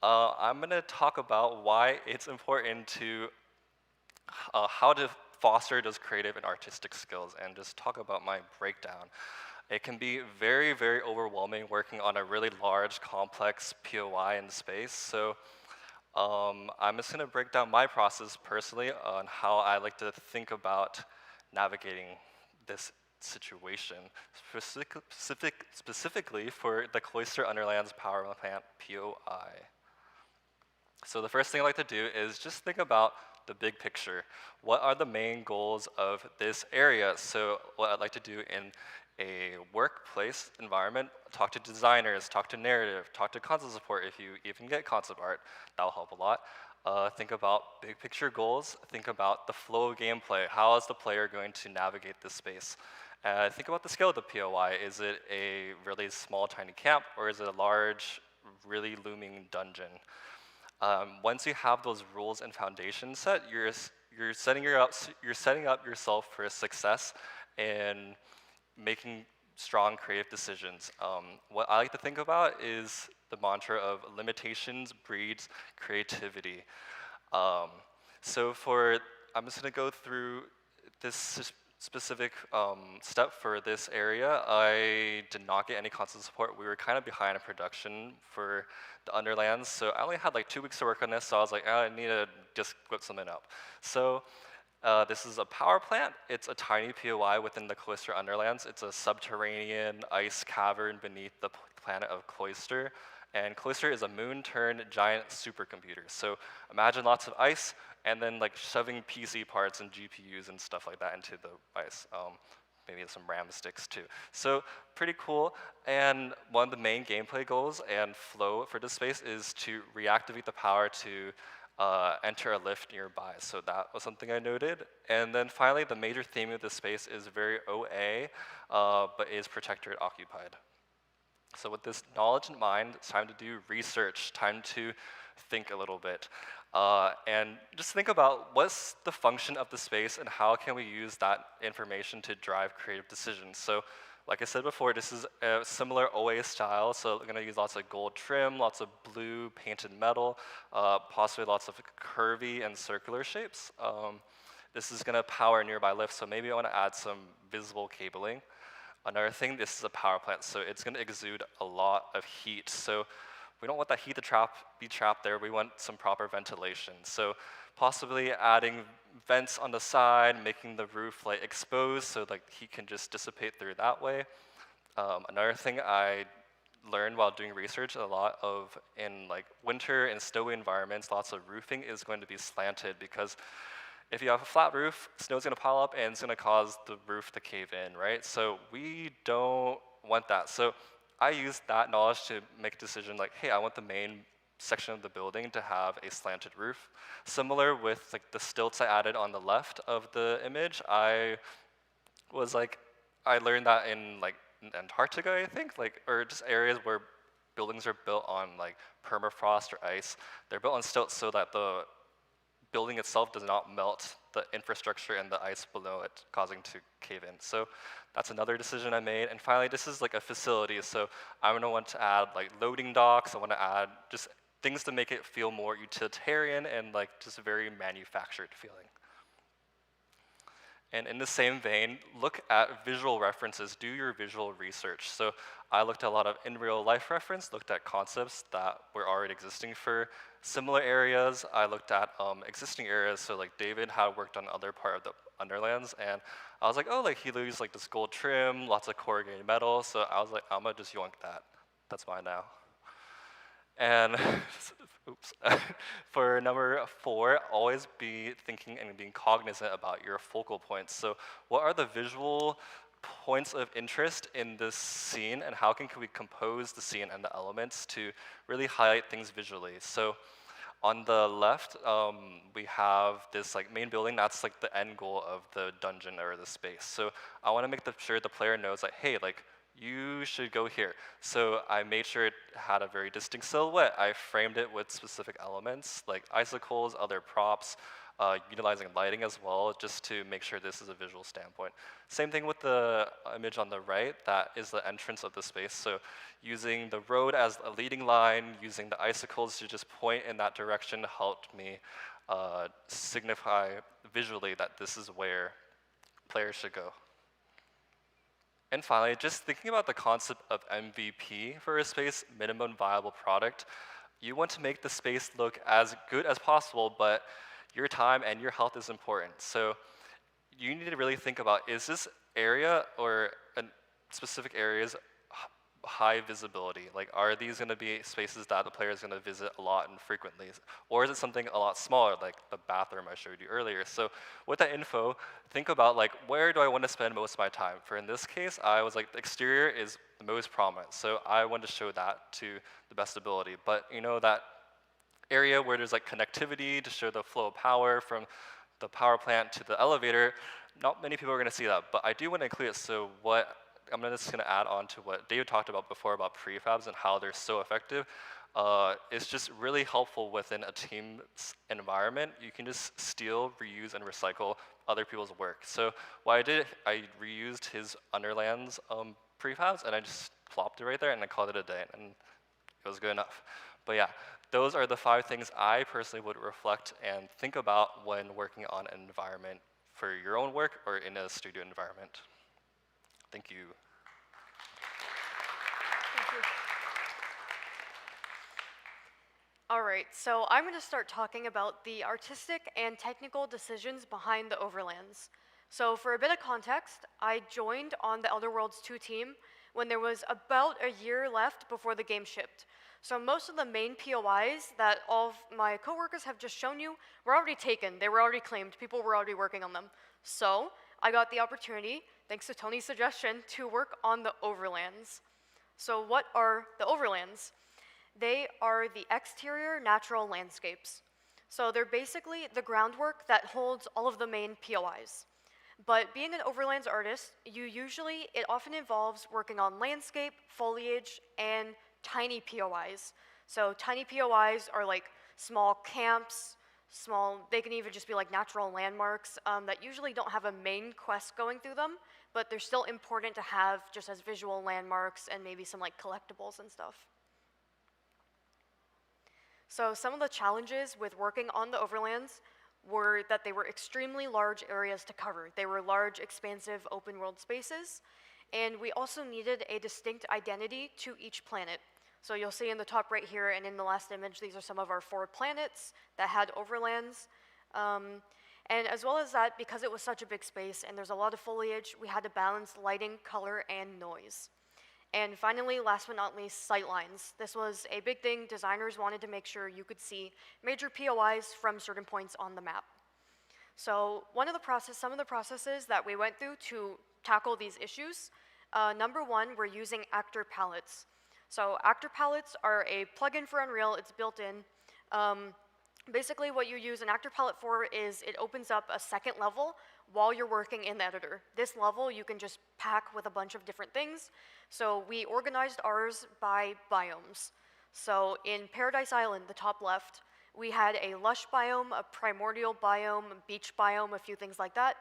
I'm going to talk about why it's important to how to foster those creative and artistic skills, and just talk about my breakdown. It can be very, very overwhelming working on a really large, complex POI in space. So I'm just going to break down my process personally on how I like to think about navigating this situation, specifically for the Cloister Underlands Power Plant POI. So the first thing I like to do is just think about the big picture. What are the main goals of this area? So what I'd like to do in a workplace environment, talk to designers, talk to narrative, talk to console support if you even get concept art. That'll help a lot. Think about big picture goals. Think about the flow of gameplay. How is the player going to navigate this space? Think about the scale of the POI. Is it a really small, tiny camp, or is it a large, really looming dungeon? Once you have those rules and foundations set, you're setting up yourself for success and making strong creative decisions. What I like to think about is the mantra of limitations breeds creativity. I'm just gonna go through this specific step for this area. I did not get any console support. We were kind of behind in production for the Underlands, so I only had like 2 weeks to work on this, so I was like, oh, I need to just whip something up. So this is a power plant. It's a tiny POI within the Cloister Underlands. It's a subterranean ice cavern beneath the planet of Cloister. And Cloister is a moon-turned giant supercomputer. So imagine lots of ice, and then like shoving PC parts and GPUs and stuff like that into the ice. Maybe some RAM sticks too. So pretty cool. And one of the main gameplay goals and flow for this space is to reactivate the power to enter a lift nearby. So that was something I noted. And then finally, the major theme of this space is very OA, but is protectorate occupied. So with this knowledge in mind, it's time to do research, time to think a little bit. And just think about what's the function of the space and how can we use that information to drive creative decisions. So like I said before, this is a similar OA style, so we're gonna use lots of gold trim, lots of blue painted metal, possibly lots of curvy and circular shapes. This is gonna power nearby lifts, so maybe I wanna add some visible cabling. Another thing, this is a power plant, so it's gonna exude a lot of heat. So we don't want that heat to be trapped there, we want some proper ventilation. So possibly adding vents on the side, making the roof like exposed so like heat can just dissipate through that way. Another thing I learned while doing research a lot of in like winter and snowy environments, lots of roofing is going to be slanted because if you have a flat roof, snow's gonna pile up and it's gonna cause the roof to cave in, right? So we don't want that. So I used that knowledge to make a decision like, hey, I want the main section of the building to have a slanted roof. Similar with like the stilts I added on the left of the image, I learned that in like Antarctica, I think, like, or just areas where buildings are built on like permafrost or ice. They're built on stilts so that the building itself does not melt the infrastructure and the ice below it, causing to cave in. So that's another decision I made. And finally, this is like a facility, so I'm gonna want to add like loading docks. I wanna add just things to make it feel more utilitarian and like just very manufactured feeling. And in the same vein, look at visual references, do your visual research. So I looked at a lot of in real life reference, looked at concepts that were already existing for similar areas. I looked at existing areas, so like David had worked on other part of the Underlands, and I was like, oh, like he used like this gold trim, lots of corrugated metal, so I was like, I'm gonna just yoink that. That's mine now. And oops. For number 4, always be thinking and being cognizant about your focal points. So what are the visual points of interest in this scene, and how can we compose the scene and the elements to really highlight things visually? So on the left, we have this like main building. That's like the end goal of the dungeon or the space. So I want to make sure the player knows like, hey, like you should go here. So I made sure it had a very distinct silhouette. I framed it with specific elements like icicles, other props, utilizing lighting as well, just to make sure this is a visual standpoint. Same thing with the image on the right, that is the entrance of the space. So using the road as a leading line, using the icicles to just point in that direction helped me signify visually that this is where players should go. And finally, just thinking about the concept of MVP for a space, minimum viable product, you want to make the space look as good as possible, but your time and your health is important. So you need to really think about, is this area or specific areas high visibility? Like, are these going to be spaces that the player is going to visit a lot and frequently? Or is it something a lot smaller, like the bathroom I showed you earlier? So with that info, think about, like, where do I want to spend most of my time? For in this case, I was like, the exterior is the most prominent. So I wanted to show that to the best ability. But you know, that area where there's like connectivity to show the flow of power from the power plant to the elevator, not many people are going to see that. But I do want to include it. So what I'm just going to add on to what David talked about before about prefabs and how they're so effective. It's just really helpful within a team's environment. You can just steal, reuse, and recycle other people's work. So what I did, I reused his Underlands prefabs, and I just plopped it right there, and I called it a day, and it was good enough. But yeah, those are the 5 things I personally would reflect and think about when working on an environment for your own work or in a studio environment. Thank you. Thank you. All right, so I'm going to start talking about the artistic and technical decisions behind the Overlands. So for a bit of context, I joined on the Elder Worlds 2 team when there was about a year left before the game shipped. So most of the main POIs that all of my coworkers have just shown you were already taken. They were already claimed. People were already working on them. So I got the opportunity, thanks to Tony's suggestion, to work on the Overlands. So what are the Overlands? They are the exterior natural landscapes. So they're basically the groundwork that holds all of the main POIs. But being an Overlands artist, it often involves working on landscape, foliage, and tiny POIs. So tiny POIs are like small camps, they can even just be like natural landmarks that usually don't have a main quest going through them, but they're still important to have just as visual landmarks and maybe some like collectibles and stuff. So some of the challenges with working on the Overlands were that they were extremely large areas to cover. They were large, expansive, open world spaces, and we also needed a distinct identity to each planet. So you'll see in the top right here and in the last image, these are some of our 4 planets that had Overlands. And as well as that, because it was such a big space and there's a lot of foliage, we had to balance lighting, color, and noise. And finally, last but not least, sightlines. This was a big thing. Designers wanted to make sure you could see major POIs from certain points on the map. So some of the processes that we went through to tackle these issues, number 1, we're using actor palettes. So actor palettes are a plugin for Unreal. It's built in. Basically, what you use an actor palette for is it opens up a second level while you're working in the editor. This level you can just pack with a bunch of different things. So we organized ours by biomes. So in Paradise Island, the top left, we had a lush biome, a primordial biome, a beach biome, a few things like that.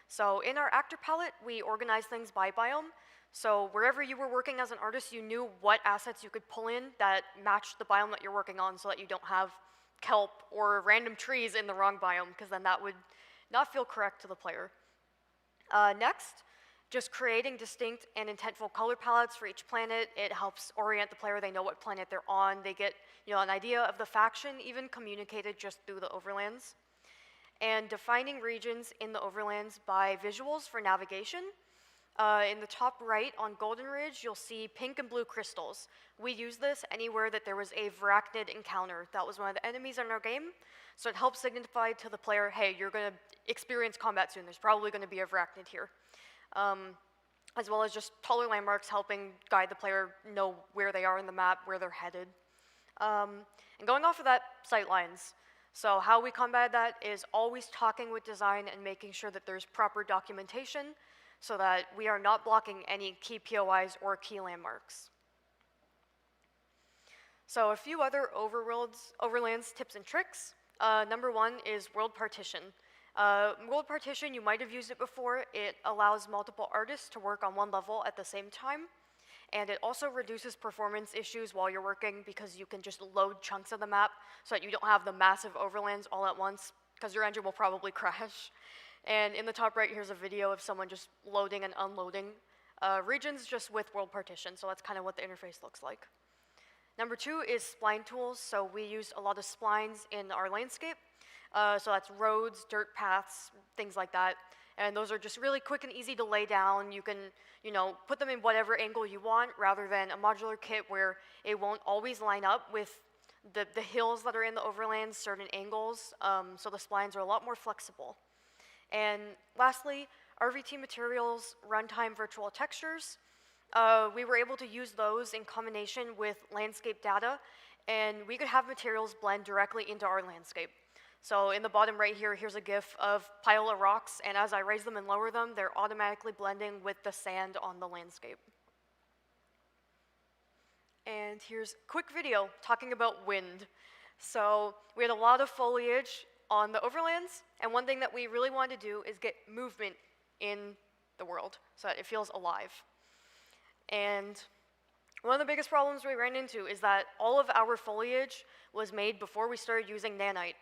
So in our actor palette, we organized things by biome. So wherever you were working as an artist, you knew what assets you could pull in that matched the biome that you're working on so that you don't have kelp or random trees in the wrong biome, because then that would not feel correct to the player. Next, just creating distinct and intentful color palettes for each planet. It helps orient the player. They know what planet they're on. They get an idea of the faction, even communicated just through the Overlands. And defining regions in the Overlands by visuals for navigation. In the top right on Golden Ridge, you'll see pink and blue crystals. We use this anywhere that there was a Varachnid encounter. That was one of the enemies in our game, so it helps signify to the player, hey, you're going to experience combat soon. There's probably going to be a Varachnid here. As well as just taller landmarks helping guide the player know where they are in the map, where they're headed. And going off of that, sight lines. So how we combat that is always talking with design and making sure that there's proper documentation so that we are not blocking any key POIs or key landmarks. So a few other Overlands tips and tricks. Number one is world partition. World partition, you might have used it before. It allows multiple artists to work on one level at the same time. And it also reduces performance issues while you're working because you can just load chunks of the map so that you don't have the massive overlands all at once, because your engine will probably crash. And in the top right, here's a video of someone just loading and unloading regions just with world partition. So that's kind of what the interface looks like. Number two is spline tools. So we use a lot of splines in our landscape. So that's roads, dirt paths, things like that. And those are just really quick and easy to lay down. You can, put them in whatever angle you want rather than a modular kit where it won't always line up with the hills that are in the overlands, certain angles. So the splines are a lot more flexible. And lastly, RVT materials, runtime virtual textures. We were able to use those in combination with landscape data, and we could have materials blend directly into our landscape. So in the bottom right here, here's a GIF of pile of rocks, and as I raise them and lower them, they're automatically blending with the sand on the landscape. And here's a quick video talking about wind. So we had a lot of foliage on the overlands, and one thing that we really wanted to do is get movement in the world so that it feels alive. And one of the biggest problems we ran into is that all of our foliage was made before we started using nanite.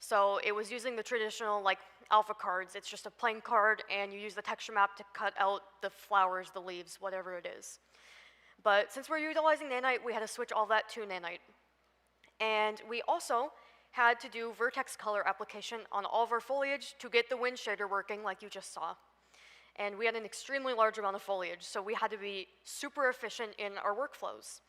So it was using the traditional alpha cards. It's just a plain card and you use the texture map to cut out the flowers, the leaves, whatever it is. But since we're utilizing nanite, we had to switch all that to nanite. And we also had to do vertex color application on all of our foliage to get the wind shader working like you just saw. And we had an extremely large amount of foliage, so we had to be super efficient in our workflows.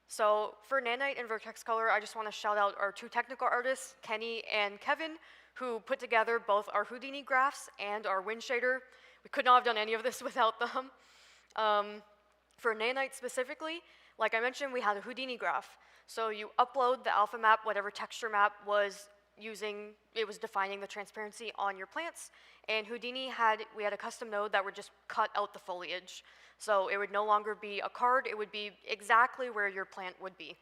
So for nanite and vertex color, I just want to shout out our two technical artists, Kenny and Kevin, who put together both our Houdini graphs and our wind shader. We could not have done any of this without them. For nanite specifically, like I mentioned, we had a Houdini graph. So you upload the alpha map, whatever texture map was using, it was defining the transparency on your plants. And Houdini we had a custom node that would just cut out the foliage. So it would no longer be a card, it would be exactly where your plant would be.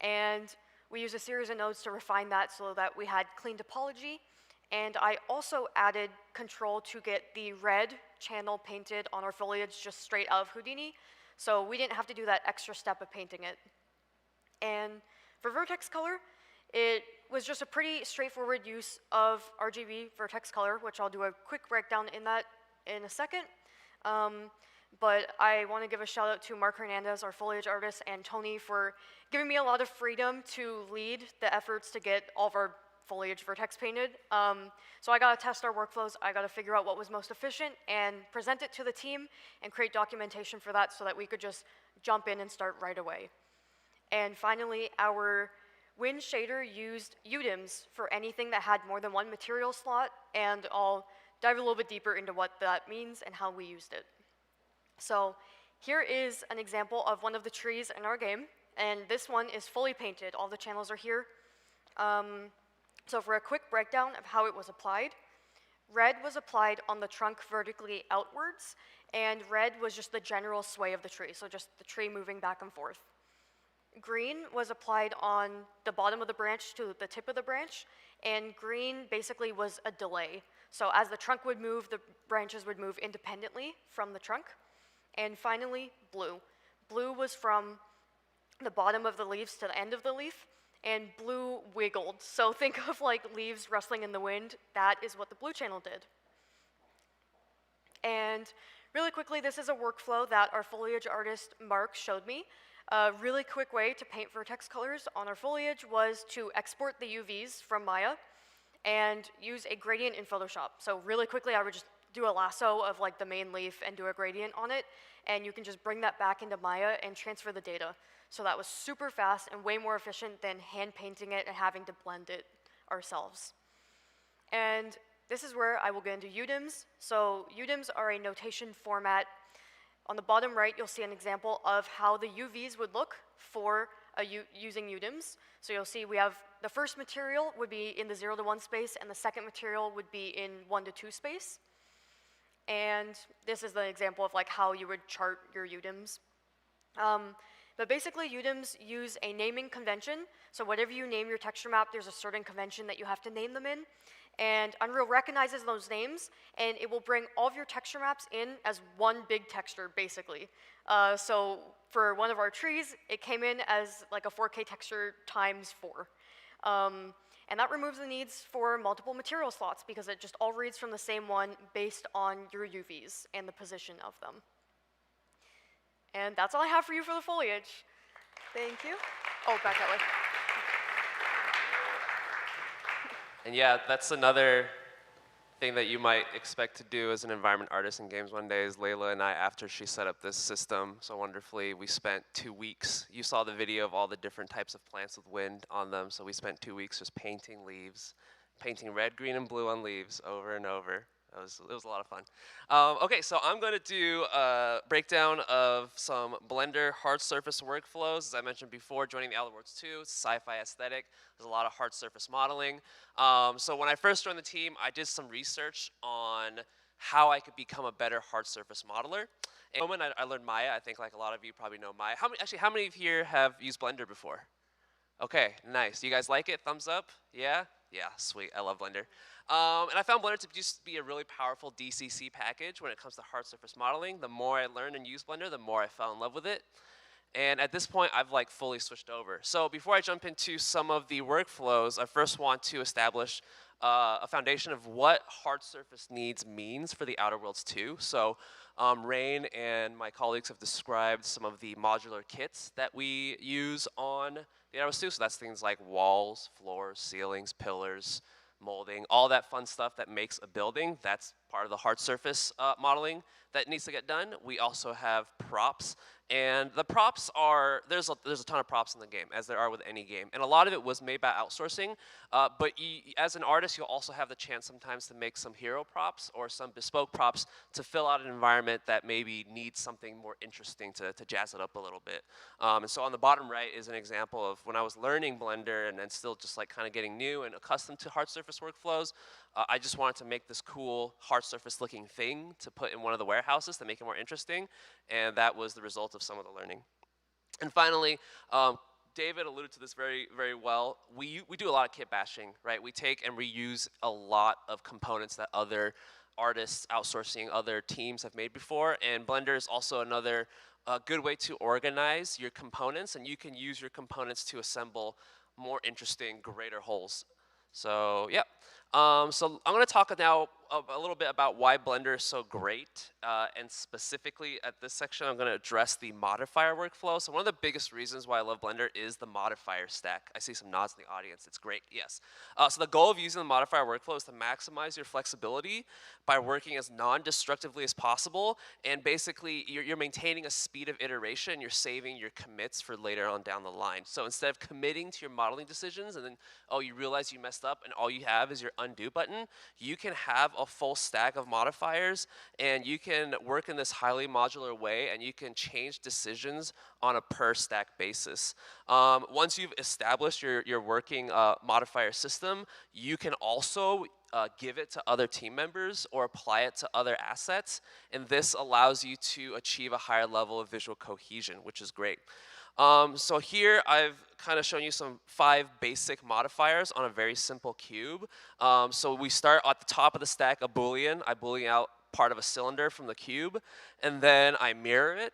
And we used a series of nodes to refine that so that we had clean topology. And I also added control to get the red channel painted on our foliage just straight out of Houdini. So we didn't have to do that extra step of painting it. And for vertex color, it was just a pretty straightforward use of RGB vertex color, which I'll do a quick breakdown in that in a second. But I want to give a shout out to Mark Hernandez, our foliage artist, and Tony for giving me a lot of freedom to lead the efforts to get all of our foliage vertex painted. So I got to test our workflows, I got to figure out what was most efficient and present it to the team and create documentation for that so that we could just jump in and start right away. And finally, our wind shader used UDIMs for anything that had more than one material slot, and I'll dive a little bit deeper into what that means and how we used it. So here is an example of one of the trees in our game, and this one is fully painted. All the channels are here. So for a quick breakdown of how it was applied, red was applied on the trunk vertically outwards, and red was just the general sway of the tree, so just the tree moving back and forth. Green was applied on the bottom of the branch to the tip of the branch, and green basically was a delay. So as the trunk would move, the branches would move independently from the trunk. And finally, blue. Blue was from the bottom of the leaves to the end of the leaf, and blue wiggled. So think of leaves rustling in the wind. That is what the blue channel did. And really quickly, this is a workflow that our foliage artist, Mark, showed me. A really quick way to paint vertex colors on our foliage was to export the UVs from Maya and use a gradient in Photoshop. So really quickly, I would just do a lasso of like the main leaf and do a gradient on it, and you can just bring that back into Maya and transfer the data. So that was super fast and way more efficient than hand painting it and having to blend it ourselves. And this is where I will get into UDIMs. So UDIMs are a notation format. On the bottom right, you'll see an example of how the UVs would look for using UDIMs. So you'll see we have the first material would be in the 0 to 1 space, and the second material would be in 1 to 2 space. And this is the example of like how you would chart your UDIMs. But basically, UDIMs use a naming convention. So whatever you name your texture map, there's a certain convention that you have to name them in. And Unreal recognizes those names, and it will bring all of your texture maps in as one big texture, basically. So for one of our trees, it came in as like a 4K texture times 4. And that removes the needs for multiple material slots because it just all reads from the same one based on your UVs and the position of them. And that's all I have for you for the foliage. Thank you. Oh, back that way. And yeah, that's another thing that you might expect to do as an environment artist in games one day is Laela and I, after she set up this system so wonderfully, we spent 2 weeks. You saw the video of all the different types of plants with wind on them, so we spent 2 weeks just painting leaves, painting red, green, and blue on leaves over and over. It was a lot of fun. Okay, so I'm going to do a breakdown of some Blender hard surface workflows. As I mentioned before, joining the Outer Worlds 2, it's sci-fi aesthetic. There's a lot of hard surface modeling. So when I first joined the team, I did some research on how I could become a better hard surface modeler. And the moment I learned Maya, I think like a lot of you probably know Maya. How many of you here have used Blender before? Okay, nice. You guys like it? Thumbs up? Yeah? Yeah, sweet. I love Blender. And I found Blender to just be a really powerful DCC package when it comes to hard surface modeling. The more I learned and used Blender, the more I fell in love with it. And at this point, I've like fully switched over. So before I jump into some of the workflows, I first want to establish a foundation of what hard surface needs means for the Outer Worlds 2. So Rain and my colleagues have described some of the modular kits that we use on the Outer Worlds 2. So that's things like walls, floors, ceilings, pillars, molding, all that fun stuff that makes a building. That's part of the hard surface modeling that needs to get done. We also have props. And the props are, there's a ton of props in the game, as there are with any game. And a lot of it was made by outsourcing. But as an artist, you'll also have the chance sometimes to make some hero props or some bespoke props to fill out an environment that maybe needs something more interesting to jazz it up a little bit. And so on the bottom right is an example of when I was learning Blender and then still just like kind of getting new and accustomed to hard surface workflows. I just wanted to make this cool hard surface looking thing to put in one of the warehouses to make it more interesting, and that was the result of some of the learning. And finally, David alluded to this very, very well. We do a lot of kit bashing, right? We take and reuse a lot of components that other artists outsourcing other teams have made before, and Blender is also another good way to organize your components, and you can use your components to assemble more interesting, greater wholes. So yeah, so I'm going to talk now a little bit about why Blender is so great, and specifically at this section I'm going to address the modifier workflow. So one of the biggest reasons why I love Blender is the modifier stack. I see some nods in the audience, it's great, yes. So the goal of using the modifier workflow is to maximize your flexibility by working as non-destructively as possible, and basically you're maintaining a speed of iteration, you're saving your commits for later on down the line. So instead of committing to your modeling decisions and then, oh, you realize you messed up and all you have is your undo button, you can have a full stack of modifiers and you can work in this highly modular way and you can change decisions on a per stack basis. Once you've established your working modifier system, you can also give it to other team members or apply it to other assets, and this allows you to achieve a higher level of visual cohesion, which is great. So here I've kind of shown you some 5 basic modifiers on a very simple cube. So we start at the top of the stack, a Boolean. I Boolean out part of a cylinder from the cube, and then I mirror it.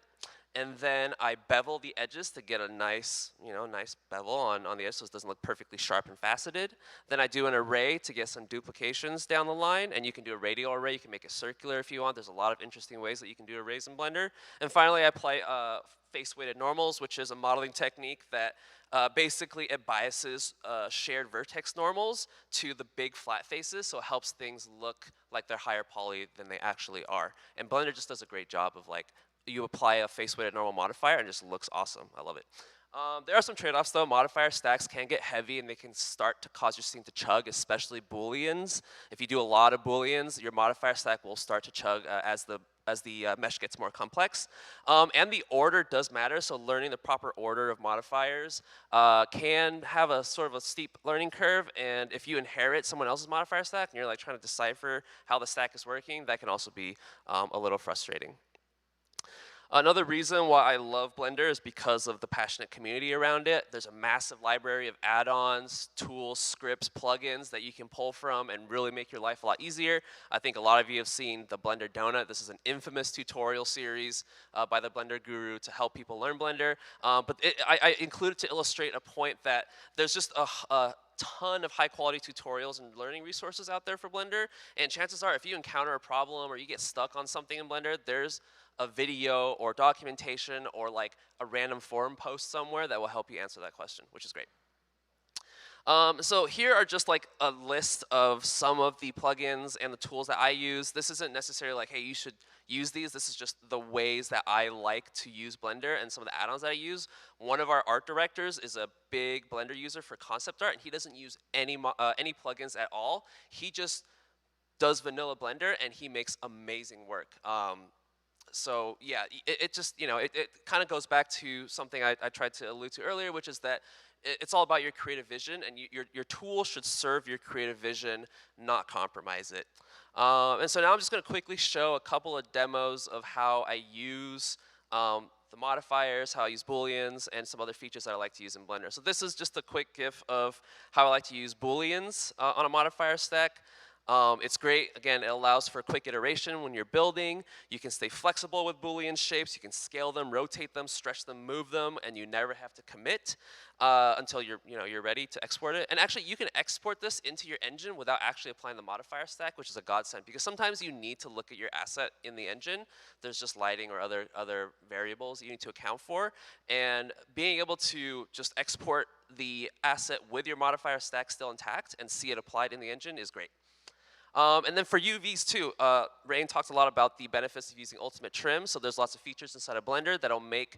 and then I bevel the edges to get a nice, nice bevel on the edge so it doesn't look perfectly sharp and faceted. Then I do an array to get some duplications down the line, and you can do a radial array. You can make it circular if you want. There's a lot of interesting ways that you can do arrays in Blender. And finally, I apply face-weighted normals, which is a modeling technique that basically it biases shared vertex normals to the big flat faces, so it helps things look like they're higher poly than they actually are. And Blender just does a great job of like, you apply a face-weighted normal modifier and it just looks awesome. I love it. There are some trade-offs though. Modifier stacks can get heavy and they can start to cause your scene to chug, especially booleans. If you do a lot of booleans, your modifier stack will start to chug as the mesh gets more complex. And the order does matter, so learning the proper order of modifiers can have a sort of a steep learning curve, and if you inherit someone else's modifier stack and you're like trying to decipher how the stack is working, that can also be a little frustrating. Another reason why I love Blender is because of the passionate community around it. There's a massive library of add-ons, tools, scripts, plugins that you can pull from and really make your life a lot easier. I think a lot of you have seen the Blender Donut. This is an infamous tutorial series by the Blender Guru to help people learn Blender. But I included to illustrate a point that there's just a ton of high quality tutorials and learning resources out there for Blender, and chances are if you encounter a problem or you get stuck on something in Blender, there's a video or documentation or like a random forum post somewhere that will help you answer that question, which is great. So here are just like a list of some of the plugins and the tools that I use. This isn't necessarily like, hey, you should use these. This is just the ways that I like to use Blender and some of the add-ons that I use. One of our art directors is a big Blender user for concept art, and he doesn't use any plugins at all. He just does vanilla Blender, and he makes amazing work. So yeah, it just, it kind of goes back to something I tried to allude to earlier, which is that it's all about your creative vision, and your tool should serve your creative vision, not compromise it. And so now I'm just going to quickly show a couple of demos of how I use the modifiers, how I use booleans, and some other features that I like to use in Blender. So this is just a quick GIF of how I like to use booleans on a modifier stack. It's great. Again, it allows for quick iteration when you're building. You can stay flexible with Boolean shapes. You can scale them, rotate them, stretch them, move them, and you never have to commit until you're ready to export it. And actually, you can export this into your engine without actually applying the modifier stack, which is a godsend, because sometimes you need to look at your asset in the engine. There's just lighting or other variables you need to account for. And being able to just export the asset with your modifier stack still intact and see it applied in the engine is great. And then for UVs too, Rain talked a lot about the benefits of using Ultimate Trim. So there's lots of features inside of Blender that'll make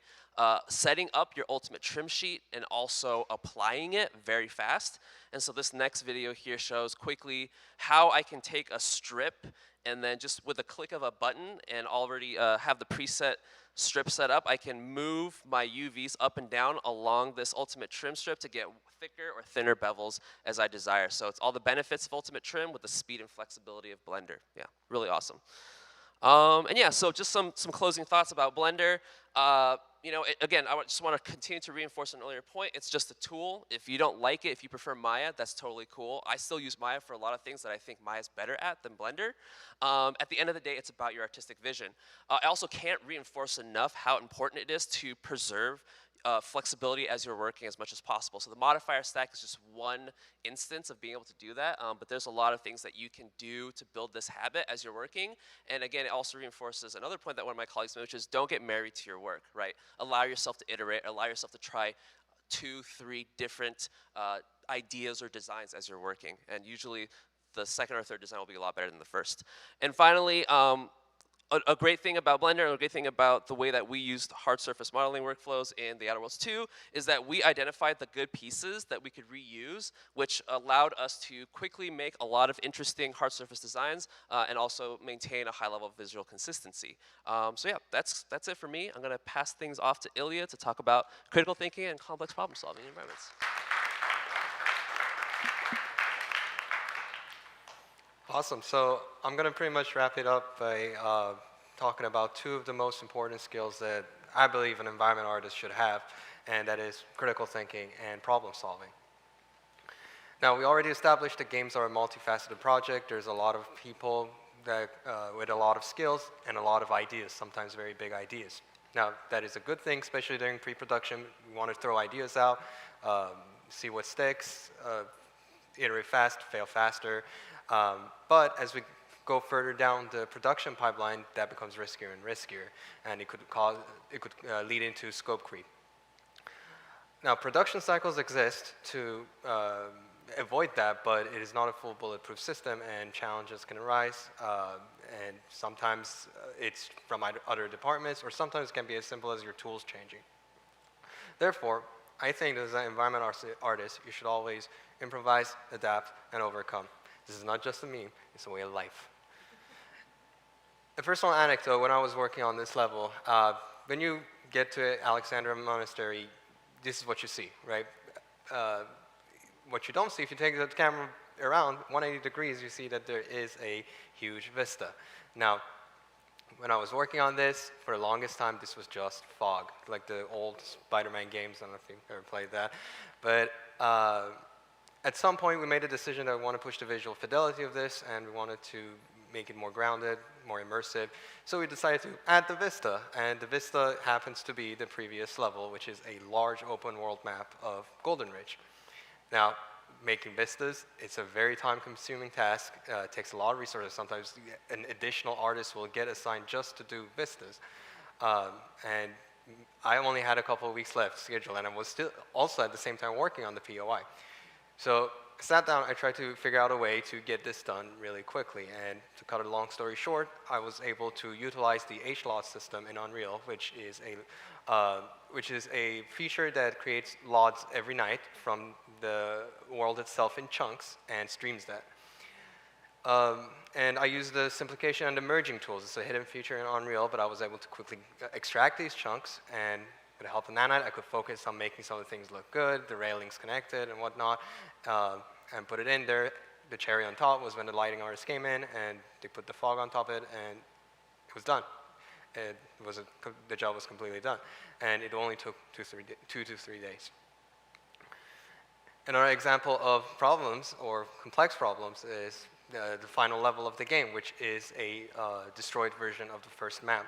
setting up your Ultimate Trim sheet and also applying it very fast. And so this next video here shows quickly how I can take a strip and then just with a click of a button and already have the preset strip set up, I can move my UVs up and down along this Ultimate Trim strip to get thicker or thinner bevels as I desire. So it's all the benefits of Ultimate Trim with the speed and flexibility of Blender. Yeah, really awesome. And yeah, so just some closing thoughts about Blender. Again, I just want to continue to reinforce an earlier point. It's just a tool. If you don't like it, if you prefer Maya, that's totally cool. I still use Maya for a lot of things that I think Maya's better at than Blender. At the end of the day, it's about your artistic vision. I also can't reinforce enough how important it is to preserve flexibility as you're working as much as possible. So the modifier stack is just one instance of being able to do that, but there's a lot of things that you can do to build this habit as you're working. And again, it also reinforces another point that one of my colleagues made, which is don't get married to your work, right? Allow yourself to iterate, allow yourself to try 2, 3 different ideas or designs as you're working. And usually the second or third design will be a lot better than the first. And finally, a great thing about Blender, a great thing about the way that we used hard surface modeling workflows in the Outer Worlds 2 is that we identified the good pieces that we could reuse, which allowed us to quickly make a lot of interesting hard surface designs and also maintain a high level of visual consistency. So yeah, that's it for me. I'm going to pass things off to Ilia to talk about critical thinking and complex problem solving environments. Awesome. So I'm going to pretty much wrap it up by talking about 2 of the most important skills that I believe an environment artist should have, and that is critical thinking and problem solving. Now, we already established that games are a multifaceted project. There's a lot of people that, with a lot of skills and a lot of ideas, sometimes very big ideas. Now, that is a good thing, especially during pre-production. We want to throw ideas out, see what sticks, iterate fast, fail faster. But as we go further down the production pipeline, that becomes riskier and riskier, and it could lead into scope creep. Now, production cycles exist to avoid that, but it is not a full bulletproof system, and challenges can arise. And sometimes it's from other departments, or sometimes it can be as simple as your tools changing. Therefore, I think as an environment artist, you should always improvise, adapt, and overcome. This is not just a meme, it's a way of life. A personal anecdote, when I was working on this level, when you get to Alexandria Monastery, this is what you see, right? What you don't see, if you take the camera around 180 degrees, you see that there is a huge vista. Now, when I was working on this, for the longest time, this was just fog, like the old Spider-Man games. I don't know if you've ever played that. But at some point, we made a decision that we want to push the visual fidelity of this, and we wanted to make it more grounded, more immersive. So we decided to add the vista, and the vista happens to be the previous level, which is a large open world map of Golden Ridge. Now, making vistas, it's a very time-consuming task. It takes a lot of resources. Sometimes an additional artist will get assigned just to do vistas. And I only had a couple of weeks left scheduled, and I was still also at the same time working on the POI. So I sat down, I tried to figure out a way to get this done really quickly. And to cut a long story short, I was able to utilize the HLOD system in Unreal, which is a feature that creates LODs every night from the world itself in chunks and streams that. And I use the simplification and the merging tools. It's a hidden feature in Unreal, but I was able to quickly extract these chunks, and with the help of Nanite, I could focus on making some of the things look good, the railings connected and whatnot, and put it in there. The cherry on top was when the lighting artist came in, and they put the fog on top of it, and it was done. The job was completely done. And it only took 2 to 3 days. Another example of problems, or complex problems, is the final level of the game, which is a destroyed version of the first map.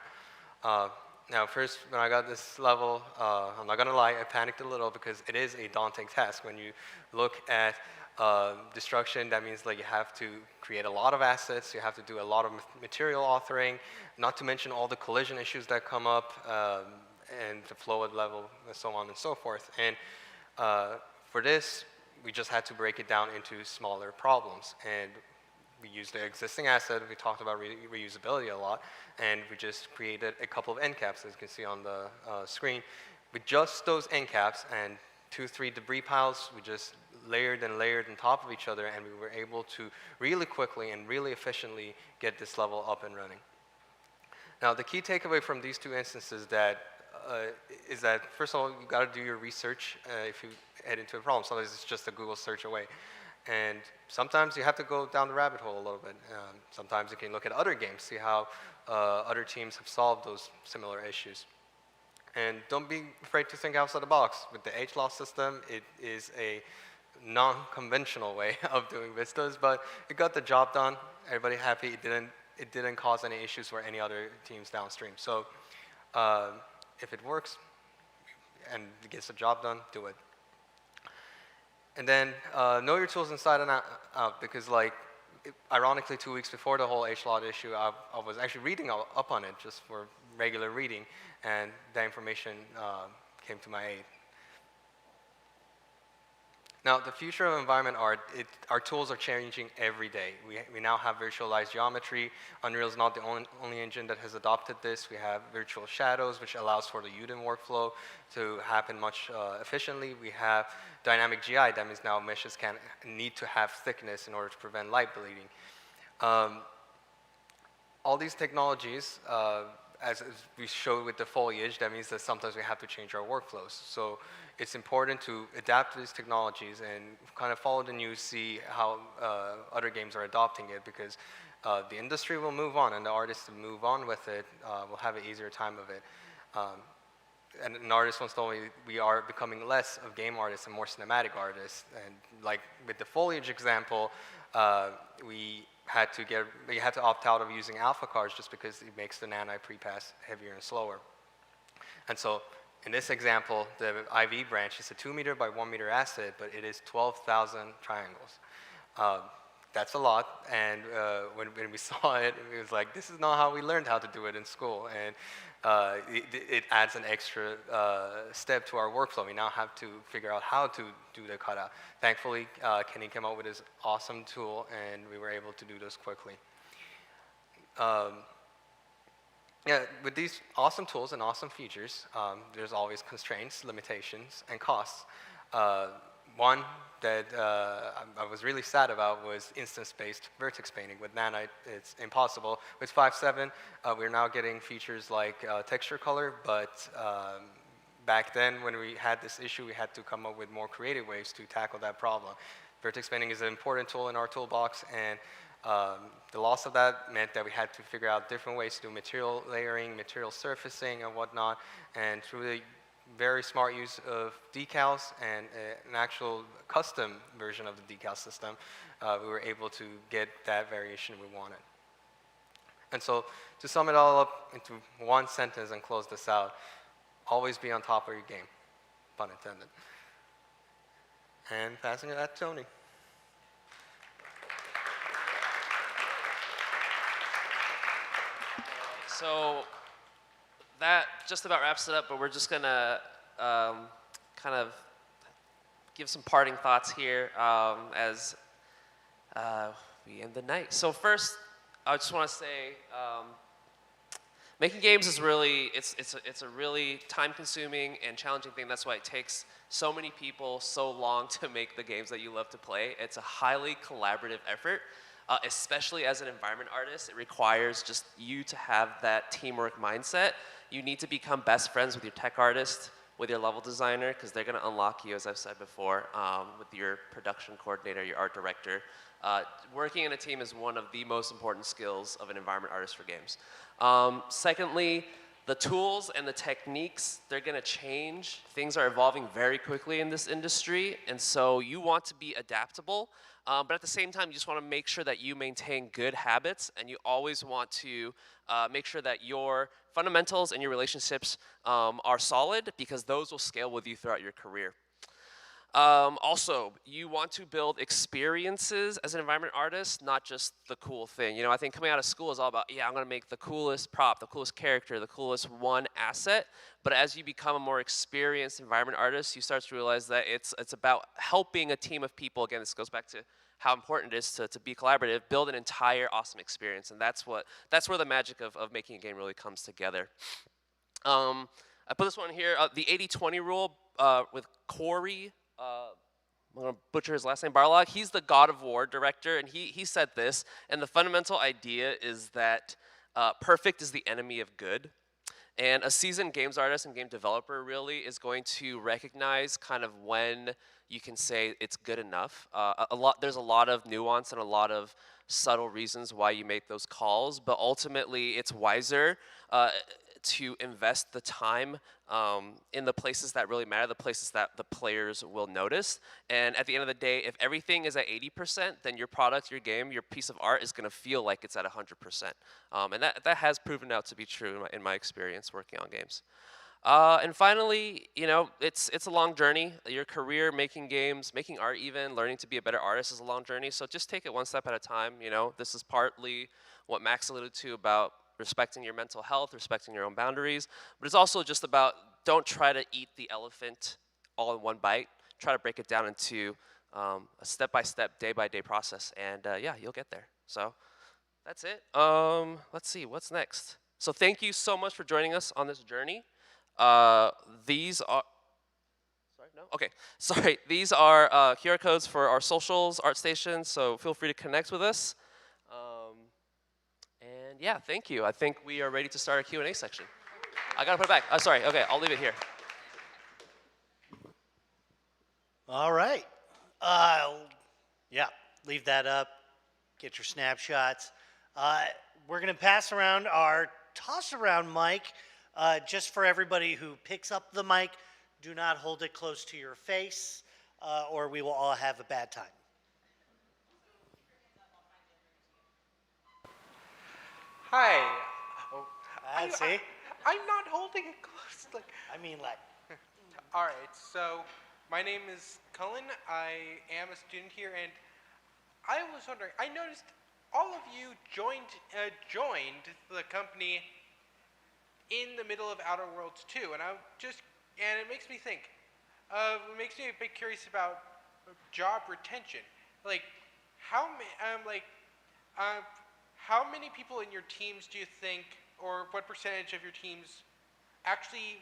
Now, first, when I got this level, I'm not gonna lie, I panicked a little because it is a daunting task. When you look at destruction, that means like you have to create a lot of assets, you have to do a lot of material authoring, not to mention all the collision issues that come up, and the flow at level, and so on and so forth. And for this, we just had to break it down into smaller problems. And we used the existing asset, we talked about reusability a lot, and we just created a couple of end caps, as you can see on the screen. With just those end caps and 2-3 debris piles, we just layered and layered on top of each other, and we were able to really quickly and really efficiently get this level up and running. Now, the key takeaway from these two instances is that, first of all, you got to do your research if you head into a problem. Sometimes it's just a Google search away. And sometimes you have to go down the rabbit hole a little bit. Sometimes you can look at other games, see how other teams have solved those similar issues. And don't be afraid to think outside the box. With the HLOS system, it is a non-conventional way of doing vistas, but it got the job done. Everybody happy. It didn't cause any issues for any other teams downstream. So if it works and it gets the job done, do it. And then know your tools inside and out, because ironically 2 weeks before the whole HLOD issue, I was actually reading up on it just for regular reading, and that information came to my aid. Now, the future of environment art, our tools are changing every day. We now have virtualized geometry. Unreal is not the only engine that has adopted this. We have virtual shadows, which allows for the UDIM workflow to happen much efficiently. We have dynamic GI. That means now meshes need to have thickness in order to prevent light bleeding. All these technologies, as we showed with the foliage, that means that sometimes we have to change our workflows. So it's important to adapt to these technologies and kind of follow the news, see how other games are adopting it, because the industry will move on, and the artists who move on with it will have an easier time of it. And an artist once told me we are becoming less of game artists and more cinematic artists. And like with the foliage example, we had to opt out of using alpha cards just because it makes the nanite pre-pass heavier and slower. And so in this example, the IV branch is a 2 meter by 1 meter asset, but it is 12,000 triangles. That's a lot, and when we saw it, it was like, this is not how we learned how to do it in school, and it adds an extra step to our workflow. We now have to figure out how to do the cutout. Thankfully, Kenny came up with this awesome tool, and we were able to do this quickly. Yeah, with these awesome tools and awesome features, there's always constraints, limitations, and costs. One that I was really sad about was instance-based vertex painting. With Nanite, it's impossible. With 5.7, we're now getting features like texture color, but back then when we had this issue, we had to come up with more creative ways to tackle that problem. Vertex painting is an important tool in our toolbox, and the loss of that meant that we had to figure out different ways to do material layering, material surfacing, and whatnot, and through the very smart use of decals and an actual custom version of the decal system, we were able to get that variation we wanted. And so to sum it all up into one sentence and close this out, always be on top of your game, pun intended. And passing it at Tony. So that just about wraps it up, but we're just gonna kind of give some parting thoughts here as we end the night. So first, I just want to say, making games is really, it's a really time-consuming and challenging thing. That's why it takes so many people so long to make the games that you love to play. It's a highly collaborative effort. Especially as an environment artist, it requires just you to have that teamwork mindset. You need to become best friends with your tech artist, with your level designer, because they're gonna unlock you, as I've said before, with your production coordinator, your art director. Working in a team is one of the most important skills of an environment artist for games. Secondly, the tools and the techniques, they're gonna change. Things are evolving very quickly in this industry, and so you want to be adaptable. But at the same time, you just want to make sure that you maintain good habits, and you always want to make sure that your fundamentals and your relationships are solid, because those will scale with you throughout your career. Also, you want to build experiences as an environment artist, not just the cool thing. You know, I think coming out of school is all about, yeah, I'm gonna make the coolest prop, the coolest character, the coolest one asset. But as you become a more experienced environment artist, you start to realize that it's about helping a team of people. Again, this goes back to how important it is to be collaborative, build an entire awesome experience. And that's where the magic of making a game really comes together. I put this one here, the 80-20 rule with Corey, I'm gonna butcher his last name, Barlog. He's the God of War director, and he said this, and the fundamental idea is that perfect is the enemy of good. And a seasoned games artist and game developer really is going to recognize kind of when you can say it's good enough. There's a lot of nuance and a lot of subtle reasons why you make those calls, but ultimately it's wiser to invest the time in the places that really matter, the places that the players will notice. And at the end of the day, if everything is at 80%, then your product, your game, your piece of art is gonna feel like it's at 100%. And that has proven out to be true in my experience working on games. And finally, you know, it's a long journey. Your career making games, making art even, learning to be a better artist is a long journey. So just take it one step at a time. You know, this is partly what Max alluded to about respecting your mental health, respecting your own boundaries. But it's also just about, don't try to eat the elephant all in one bite. Try to break it down into a step-by-step, day-by-day process. And yeah, you'll get there. So that's it. Let's see, what's next? So thank you so much for joining us on this journey. These are, sorry, no? Okay, sorry. These are QR codes for our socials, ArtStation, so feel free to connect with us. And yeah, thank you. I think we are ready to start our Q&A section. I gotta put it back. Oh, sorry, okay, I'll leave it here. All right. Yeah, leave that up. Get your snapshots. We're gonna pass around our toss-around mic. Just for everybody who picks up the mic, do not hold it close to your face, or we will all have a bad time. Hi. Oh, See? I'm not holding it close. Like, I mean, like, all right. So, my name is Cullen. I am a student here, and I was wondering. I noticed all of you joined the company in the middle of Outer Worlds 2, and it makes me think. It makes me a bit curious about job retention. Like, how many people in your teams do you think, or what percentage of your teams actually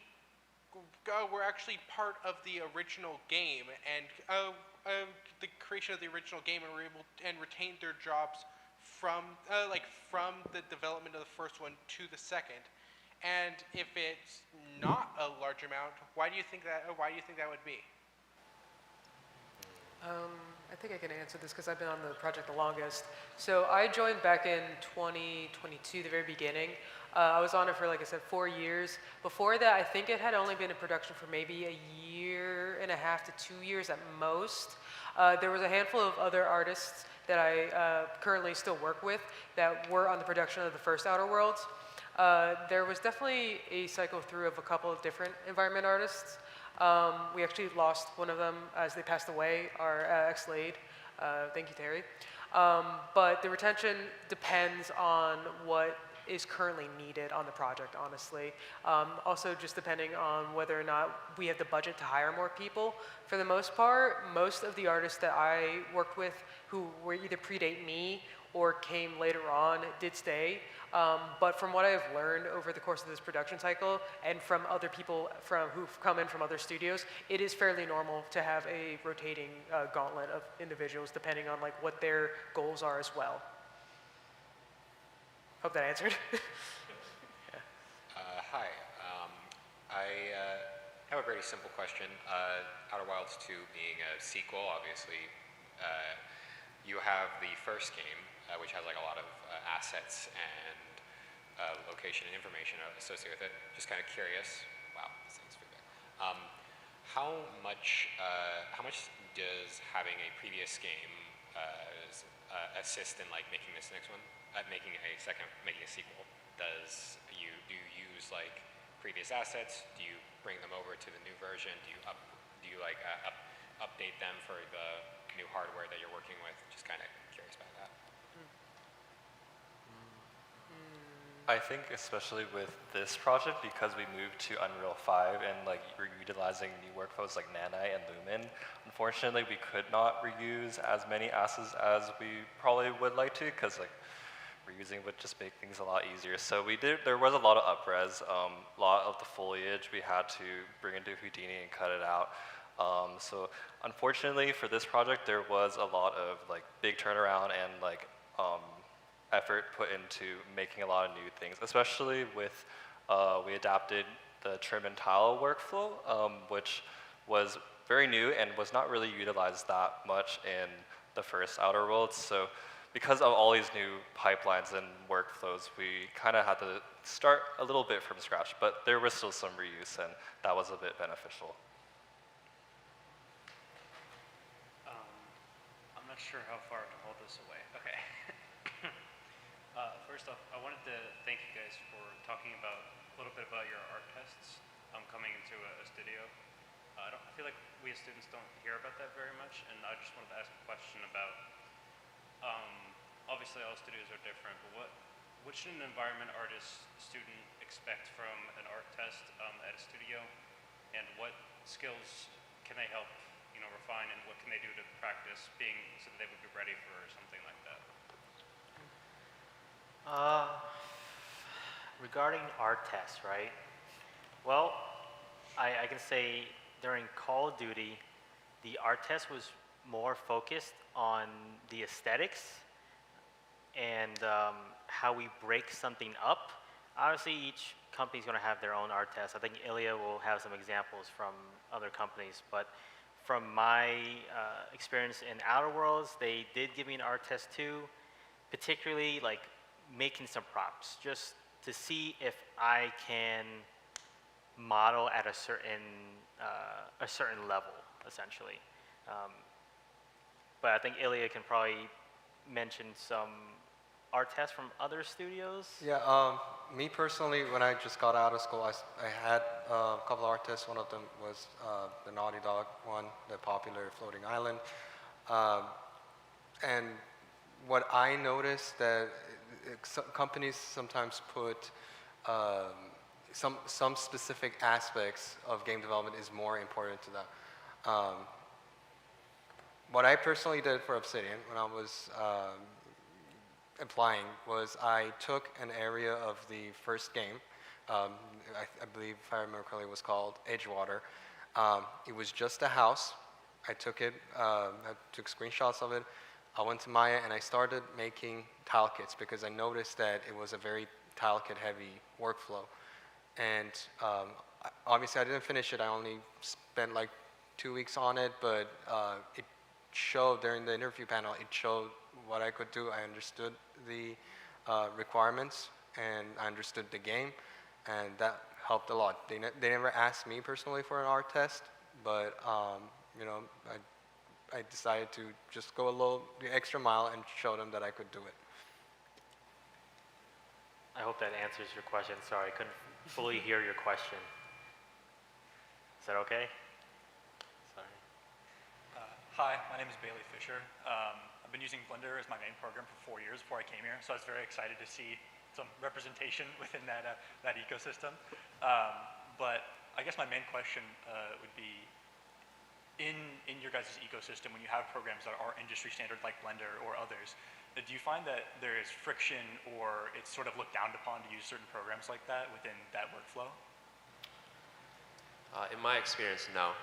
were actually part of the original game and the creation of the original game and were able and retained their jobs from the development of the first one to the second? And if it's not a large amount, why do you think that would be? I think I can answer this because I've been on the project the longest. So I joined back in 2022, the very beginning. I was on it for, like I said, 4 years. Before that, I think it had only been in production for maybe a year and a half to 2 years at most. There was a handful of other artists that I currently still work with that were on the production of the first Outer Worlds. There was definitely a cycle through of a couple of different environment artists. We actually lost one of them as they passed away, our ex-Laid. Thank you, Terry. But the retention depends on what is currently needed on the project, honestly. Also, just depending on whether or not we have the budget to hire more people. For the most part, most of the artists that I worked with who were either predate me or came later on did stay. But from what I've learned over the course of this production cycle and from other people who've come in from other studios, it is fairly normal to have a rotating gauntlet of individuals depending on like what their goals are as well. Hope that answered. Hi. I have a very simple question. Outer Wilds 2 being a sequel, obviously, you have the first game, which has like a lot of assets and location and information associated with it. Just kind of curious. Wow, this thing's pretty big. How much does having a previous game assist in like making this next one, making a sequel? Do you use like previous assets? Do you bring them over to the new version? Do you update them for the new hardware that you're working with? Just kind of curious about that. I think especially with this project, because we moved to Unreal 5 and like we're utilizing new workflows like Nanite and Lumen, unfortunately we could not reuse as many assets as we probably would like to, because like reusing would just make things a lot easier. So there was a lot of up-res, a lot of the foliage we had to bring into Houdini and cut it out. So unfortunately for this project, there was a lot of like big turnaround and like effort put into making a lot of new things, especially with, we adapted the trim and tile workflow, which was very new and was not really utilized that much in the first Outer Worlds. So because of all these new pipelines and workflows, we kind of had to start a little bit from scratch, but there was still some reuse and that was a bit beneficial. I'm not sure how far to hold this away. Okay. First off, I wanted to thank you guys for talking about a little bit about your art tests coming into a studio. I feel like we as students don't hear about that very much, and I just wanted to ask a question about, obviously all studios are different, but what should an environment artist student expect from an art test at a studio, and what skills can they help refine, and what can they do to practice being so that they would be ready for something like that? Regarding art tests, right? Well, I can say during Call of Duty, the art test was more focused on the aesthetics and how we break something up. Obviously, each company's going to have their own art test. I think Ilia will have some examples from other companies, but from my experience in Outer Worlds, they did give me an art test too, particularly like making some props, just to see if I can model at a certain level, essentially. But I think Ilia can probably mention some art tests from other studios? Yeah, me personally, when I just got out of school, I had a couple of art tests. One of them was the Naughty Dog one, the popular floating island. Um, and what I noticed that companies sometimes put some specific aspects of game development is more important to them. What I personally did for Obsidian when I was applying was I took an area of the first game. I believe, if I remember correctly, it was called Edgewater. It was just a house. I took it, I took screenshots of it. I went to Maya and I started making tile kits because I noticed that it was a very tile kit heavy workflow. And obviously I didn't finish it. I only spent like 2 weeks on it, but it showed during the interview panel, it showed what I could do. I understood the requirements and I understood the game, and that helped a lot. They never asked me personally for an art test, but you know, I decided to just go the extra mile and show them that I could do it. I hope that answers your question. Sorry, I couldn't fully hear your question. Is that okay? Sorry. Hi, my name is Bailey Fisher. I've been using Blender as my main program for 4 years before I came here, so I was very excited to see some representation within that ecosystem. But I guess my main question would be, in your guys' ecosystem, when you have programs that are industry standard like Blender or others, do you find that there is friction or it's sort of looked down upon to use certain programs like that within that workflow? In my experience, no.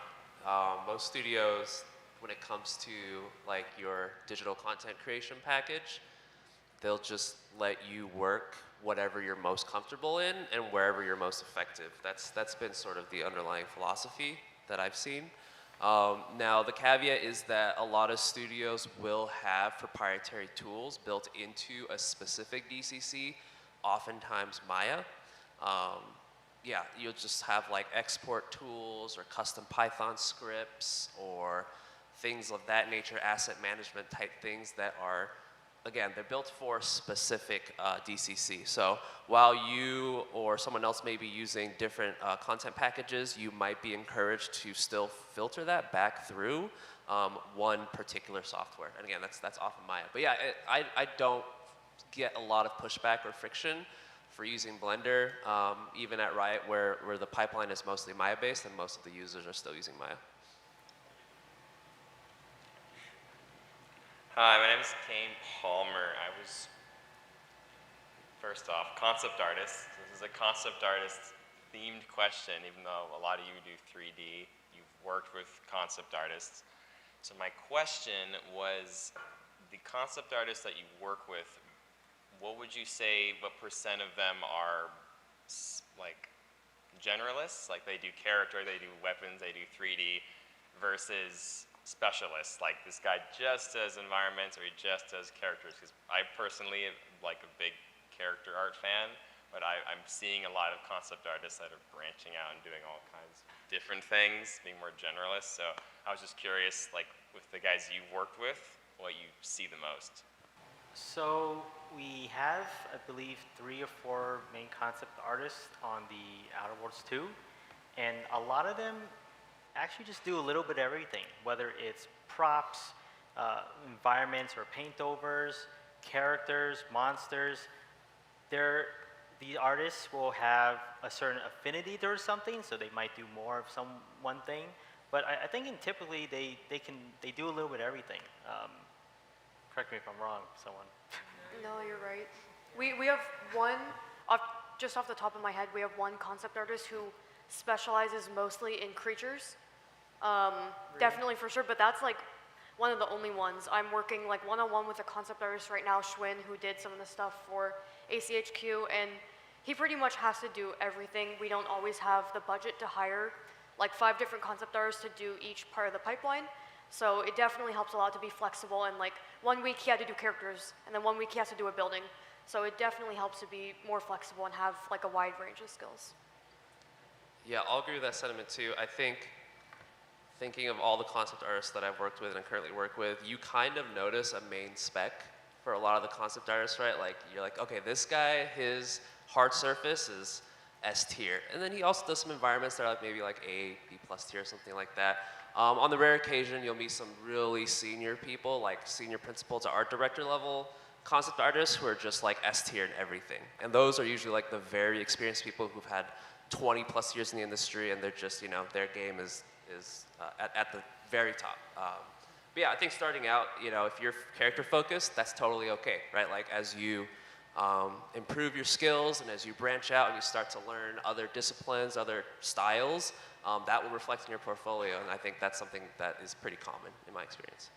Most studios, when it comes to like your digital content creation package, they'll just let you work whatever you're most comfortable in and wherever you're most effective. That's been sort of the underlying philosophy that I've seen. Now, the caveat is that a lot of studios will have proprietary tools built into a specific DCC, oftentimes Maya. Yeah, you'll just have like export tools or custom Python scripts or things of that nature, asset management type things that are, again, they're built for specific DCC. So while you or someone else may be using different content packages, you might be encouraged to still filter that back through one particular software. And again, that's often Maya. But yeah, I don't get a lot of pushback or friction for using Blender, even at Riot where the pipeline is mostly Maya-based and most of the users are still using Maya. Hi, my name is Kane Palmer. I was, first off, concept artist. This is a concept artist themed question, even though a lot of you do 3D. You've worked with concept artists. So my question was, the concept artists that you work with, what would you say, what % of them are like generalists, like they do character, they do weapons, they do 3D, versus specialists, like this guy just does environments or he just does characters? Because I personally am like a big character art fan, but I'm seeing a lot of concept artists that are branching out and doing all kinds of different things, being more generalists. So I was just curious, like with the guys you've worked with, what you see the most. So we have, I believe, 3 or 4 main concept artists on the Outer Worlds 2, and a lot of them actually just do a little bit of everything, whether it's props, environments or paint overs, characters, monsters. The artists will have a certain affinity towards something, so they might do more of one thing. But I think typically they do a little bit of everything. Correct me if I'm wrong, someone. No, you're right. We have one, just off the top of my head, we have one concept artist who specializes mostly in creatures. Definitely for sure, but that's like one of the only ones. I'm working like one-on-one with a concept artist right now, Schwinn, who did some of the stuff for ACHQ, and he pretty much has to do everything. We don't always have the budget to hire like 5 different concept artists to do each part of the pipeline. So it definitely helps a lot to be flexible, and like 1 week he had to do characters, and then 1 week he has to do a building. So it definitely helps to be more flexible and have like a wide range of skills. Yeah, I'll agree with that sentiment too. I think thinking of all the concept artists that I've worked with and currently work with, you kind of notice a main spec for a lot of the concept artists, right? Like you're like, okay, this guy, his hard surface is S tier, and then he also does some environments that are like maybe like A, B plus tier, something like that. On the rare occasion, you'll meet some really senior people, like senior principal to art director level concept artists who are just like S tier in everything. And those are usually like the very experienced people who've had 20 plus years in the industry, and they're just, you know, their game is at the very top. But yeah, I think starting out, you know, if you're character focused, that's totally okay, right? Like as you improve your skills and as you branch out and you start to learn other disciplines, other styles, that will reflect in your portfolio, and I think that's something that is pretty common in my experience.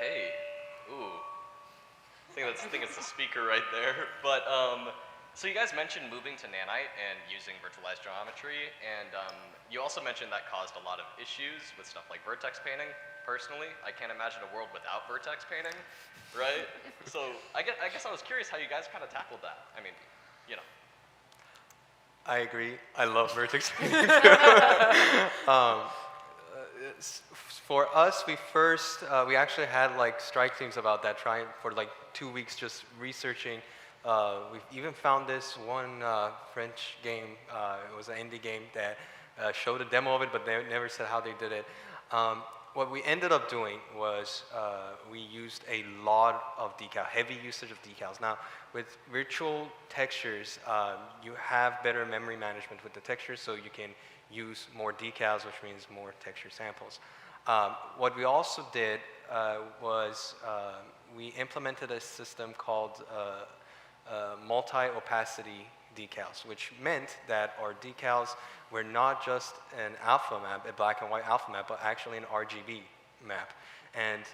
Hey, ooh, I think it's the speaker right there. But so you guys mentioned moving to Nanite and using virtualized geometry, and you also mentioned that caused a lot of issues with stuff like vertex painting. Personally, I can't imagine a world without vertex painting, right? So I guess I was curious how you guys kind of tackled that. I mean, you know. I agree. I love vertex painting. For us, we actually had like strike teams about that, trying for like 2 weeks just researching. We've even found this one French game. It was an indie game that showed a demo of it, but they never said how they did it. What we ended up doing was we used a lot of heavy usage of decals. Now, with virtual textures, you have better memory management with the textures, so you can use more decals, which means more texture samples. What we also did was we implemented a system called multi-opacity decals, which meant that our decals were not just an alpha map, a black and white alpha map, but actually an RGB map. And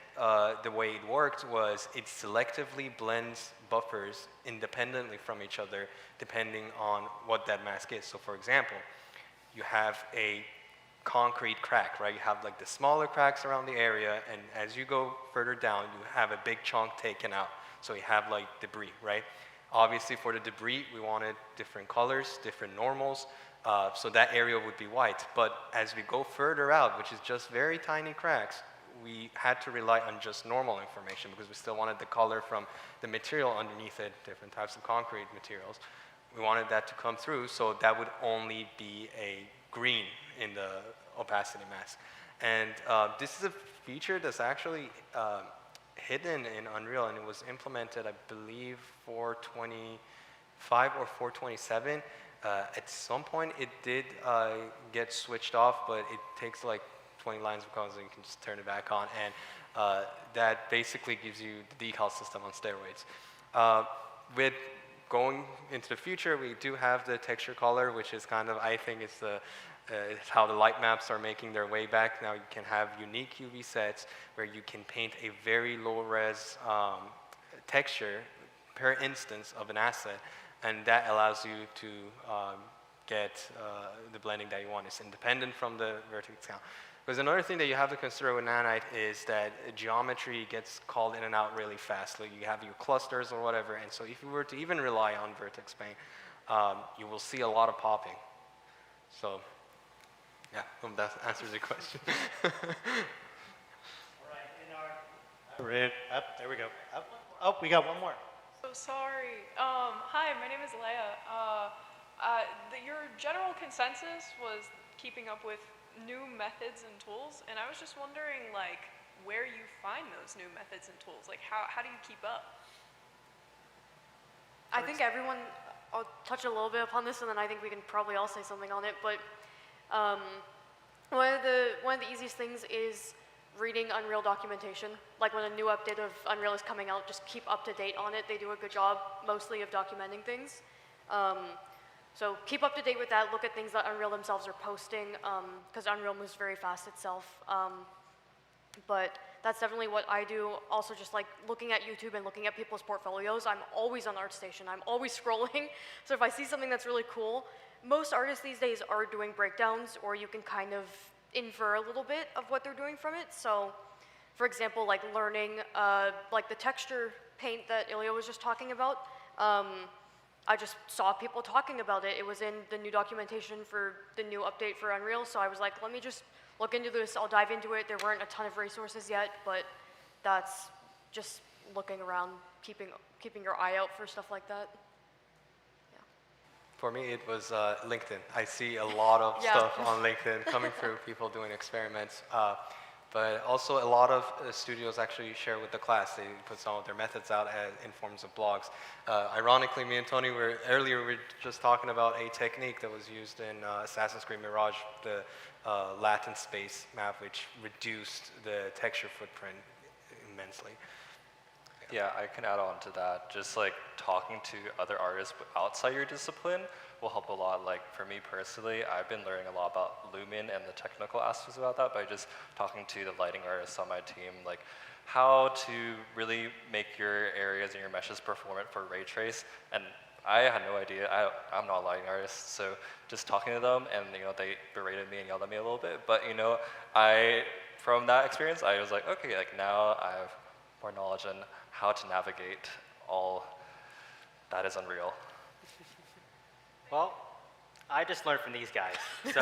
the way it worked was it selectively blends buffers independently from each other depending on what that mask is. So for example, you have a concrete crack, right? You have like the smaller cracks around the area, and as you go further down, you have a big chunk taken out. So you have like debris, right? Obviously for the debris, we wanted different colors, different normals, so that area would be white. But as we go further out, which is just very tiny cracks, we had to rely on just normal information because we still wanted the color from the material underneath it, different types of concrete materials. We wanted that to come through, so that would only be a green in the opacity mask. And this is a feature that's actually hidden in Unreal, and it was implemented, I believe, 425 or 427. At some point, it did get switched off, but it takes like 20 lines of code, so you can just turn it back on, and that basically gives you the decal system on steroids. With going into the future, we do have the texture color, which is kind of, I think it's how the light maps are making their way back. Now you can have unique UV sets where you can paint a very low res texture per instance of an asset, and that allows you to get the blending that you want. It's independent from the vertex count. Because another thing that you have to consider with Nanite is that geometry gets called in and out really fast. Like you have your clusters or whatever, and so if you were to even rely on vertex paint, you will see a lot of popping. So, yeah, hope that answers your question. All right, up, there we go. Up. Oh, we got one more. So sorry. Hi, my name is Leia. Your general consensus was keeping up with new methods and tools, and I was just wondering, like, where you find those new methods and tools. Like, how do you keep up? I think everyone, I'll touch a little bit upon this, and then I think we can probably all say something on it, but one of the easiest things is reading Unreal documentation. Like when a new update of Unreal is coming out, just keep up to date on it. They do a good job mostly of documenting things. So keep up to date with that. Look at things that Unreal themselves are posting, because Unreal moves very fast itself. But that's definitely what I do. Also just like looking at YouTube and looking at people's portfolios. I'm always on ArtStation. I'm always scrolling. So if I see something that's really cool, most artists these days are doing breakdowns, or you can kind of infer a little bit of what they're doing from it. So for example, like learning like the texture paint that Ilia was just talking about. I just saw people talking about it. It was in the new documentation for the new update for Unreal, so I was like, let me just look into this, I'll dive into it. There weren't a ton of resources yet, but that's just looking around, keeping your eye out for stuff like that. For me, it was LinkedIn. I see a lot of stuff on LinkedIn coming through, people doing experiments. But also a lot of studios actually share with the class. They put some of their methods out in forms of blogs. Ironically, me and Tony earlier we were just talking about a technique that was used in Assassin's Creed Mirage, the Latin space map, which reduced the texture footprint immensely. Yeah, I can add on to that. Just like talking to other artists outside your discipline will help a lot. Like for me personally, I've been learning a lot about Lumen and the technical aspects about that by just talking to the lighting artists on my team, like how to really make your areas and your meshes performant for ray trace. And I had no idea. I'm not a lighting artist, so just talking to them, and they berated me and yelled at me a little bit. But from that experience, I was like, okay, like now I have more knowledge on how to navigate all that is Unreal. Well, I just learned from these guys, so.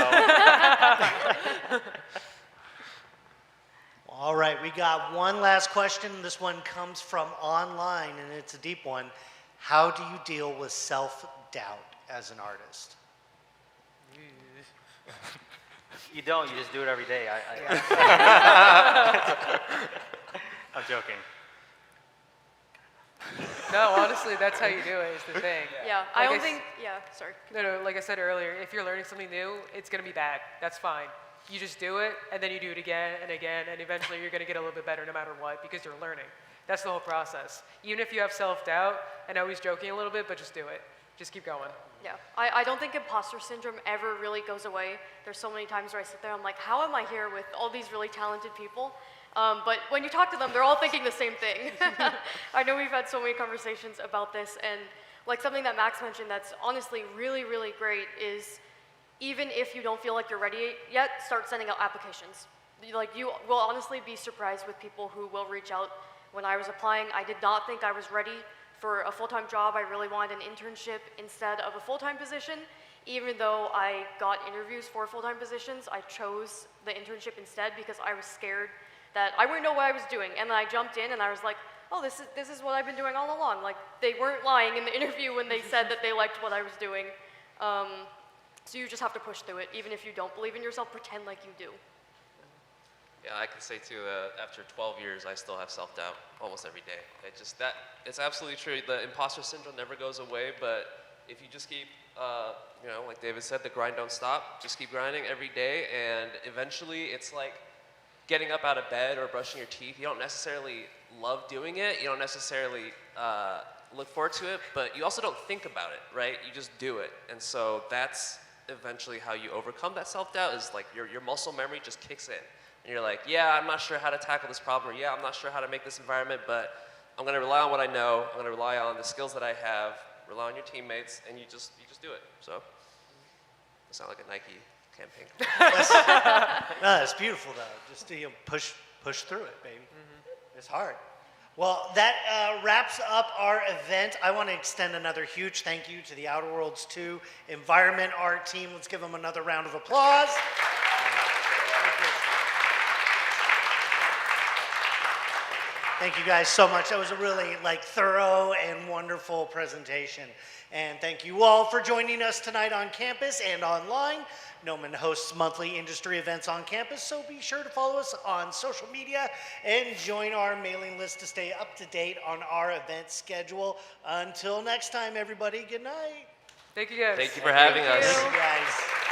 All right, we got one last question. This one comes from online, and it's a deep one. How do you deal with self-doubt as an artist? You don't, you just do it every day. I'm joking. No, honestly, that's how you do it, is the thing. Yeah, I don't think, sorry. No, like I said earlier, if you're learning something new, it's going to be bad. That's fine. You just do it, and then you do it again, and eventually you're going to get a little bit better no matter what, because you're learning. That's the whole process. Even if you have self-doubt, I know he's joking a little bit, but just do it. Just keep going. Yeah, I don't think imposter syndrome ever really goes away. There's so many times where I sit there, I'm like, how am I here with all these really talented people? But when you talk to them, they're all thinking the same thing. I know we've had so many conversations about this, and like something that Max mentioned that's honestly really, really great is even if you don't feel like you're ready yet, start sending out applications. Like you will honestly be surprised with people who will reach out. When I was applying, I did not think I was ready for a full-time job. I really wanted an internship instead of a full-time position. Even though I got interviews for full-time positions, I chose the internship instead because I was scared that I wouldn't know what I was doing. And then I jumped in and I was like, oh, this is what I've been doing all along. Like, they weren't lying in the interview when they said that they liked what I was doing. So you just have to push through it. Even if you don't believe in yourself, pretend like you do. Yeah, I can say too, after 12 years, I still have self-doubt almost every day. It's absolutely true. The imposter syndrome never goes away, but if you just keep, like David said, the grind don't stop. Just keep grinding every day, and eventually it's like getting up out of bed or brushing your teeth. You don't necessarily love doing it. You don't necessarily look forward to it, but you also don't think about it, right? You just do it. And so that's eventually how you overcome that self-doubt, is like your muscle memory just kicks in. And you're like, yeah, I'm not sure how to tackle this problem, or yeah, I'm not sure how to make this environment, but I'm gonna rely on what I know. I'm gonna rely on the skills that I have, rely on your teammates, and you just do it. So, it's not like a Nike campaign. No, it's beautiful though. Just push through it, baby. Mm-hmm. It's hard. Well, that wraps up our event. I want to extend another huge thank you to the Outer Worlds 2 Environment Art team. Let's give them another round of applause. Thank you guys so much. That was a really thorough and wonderful presentation. And thank you all for joining us tonight on campus and online. Noman hosts monthly industry events on campus, so be sure to follow us on social media and join our mailing list to stay up to date on our event schedule. Until next time, everybody, good night. Thank you guys. Thank you for having us. Thank you guys.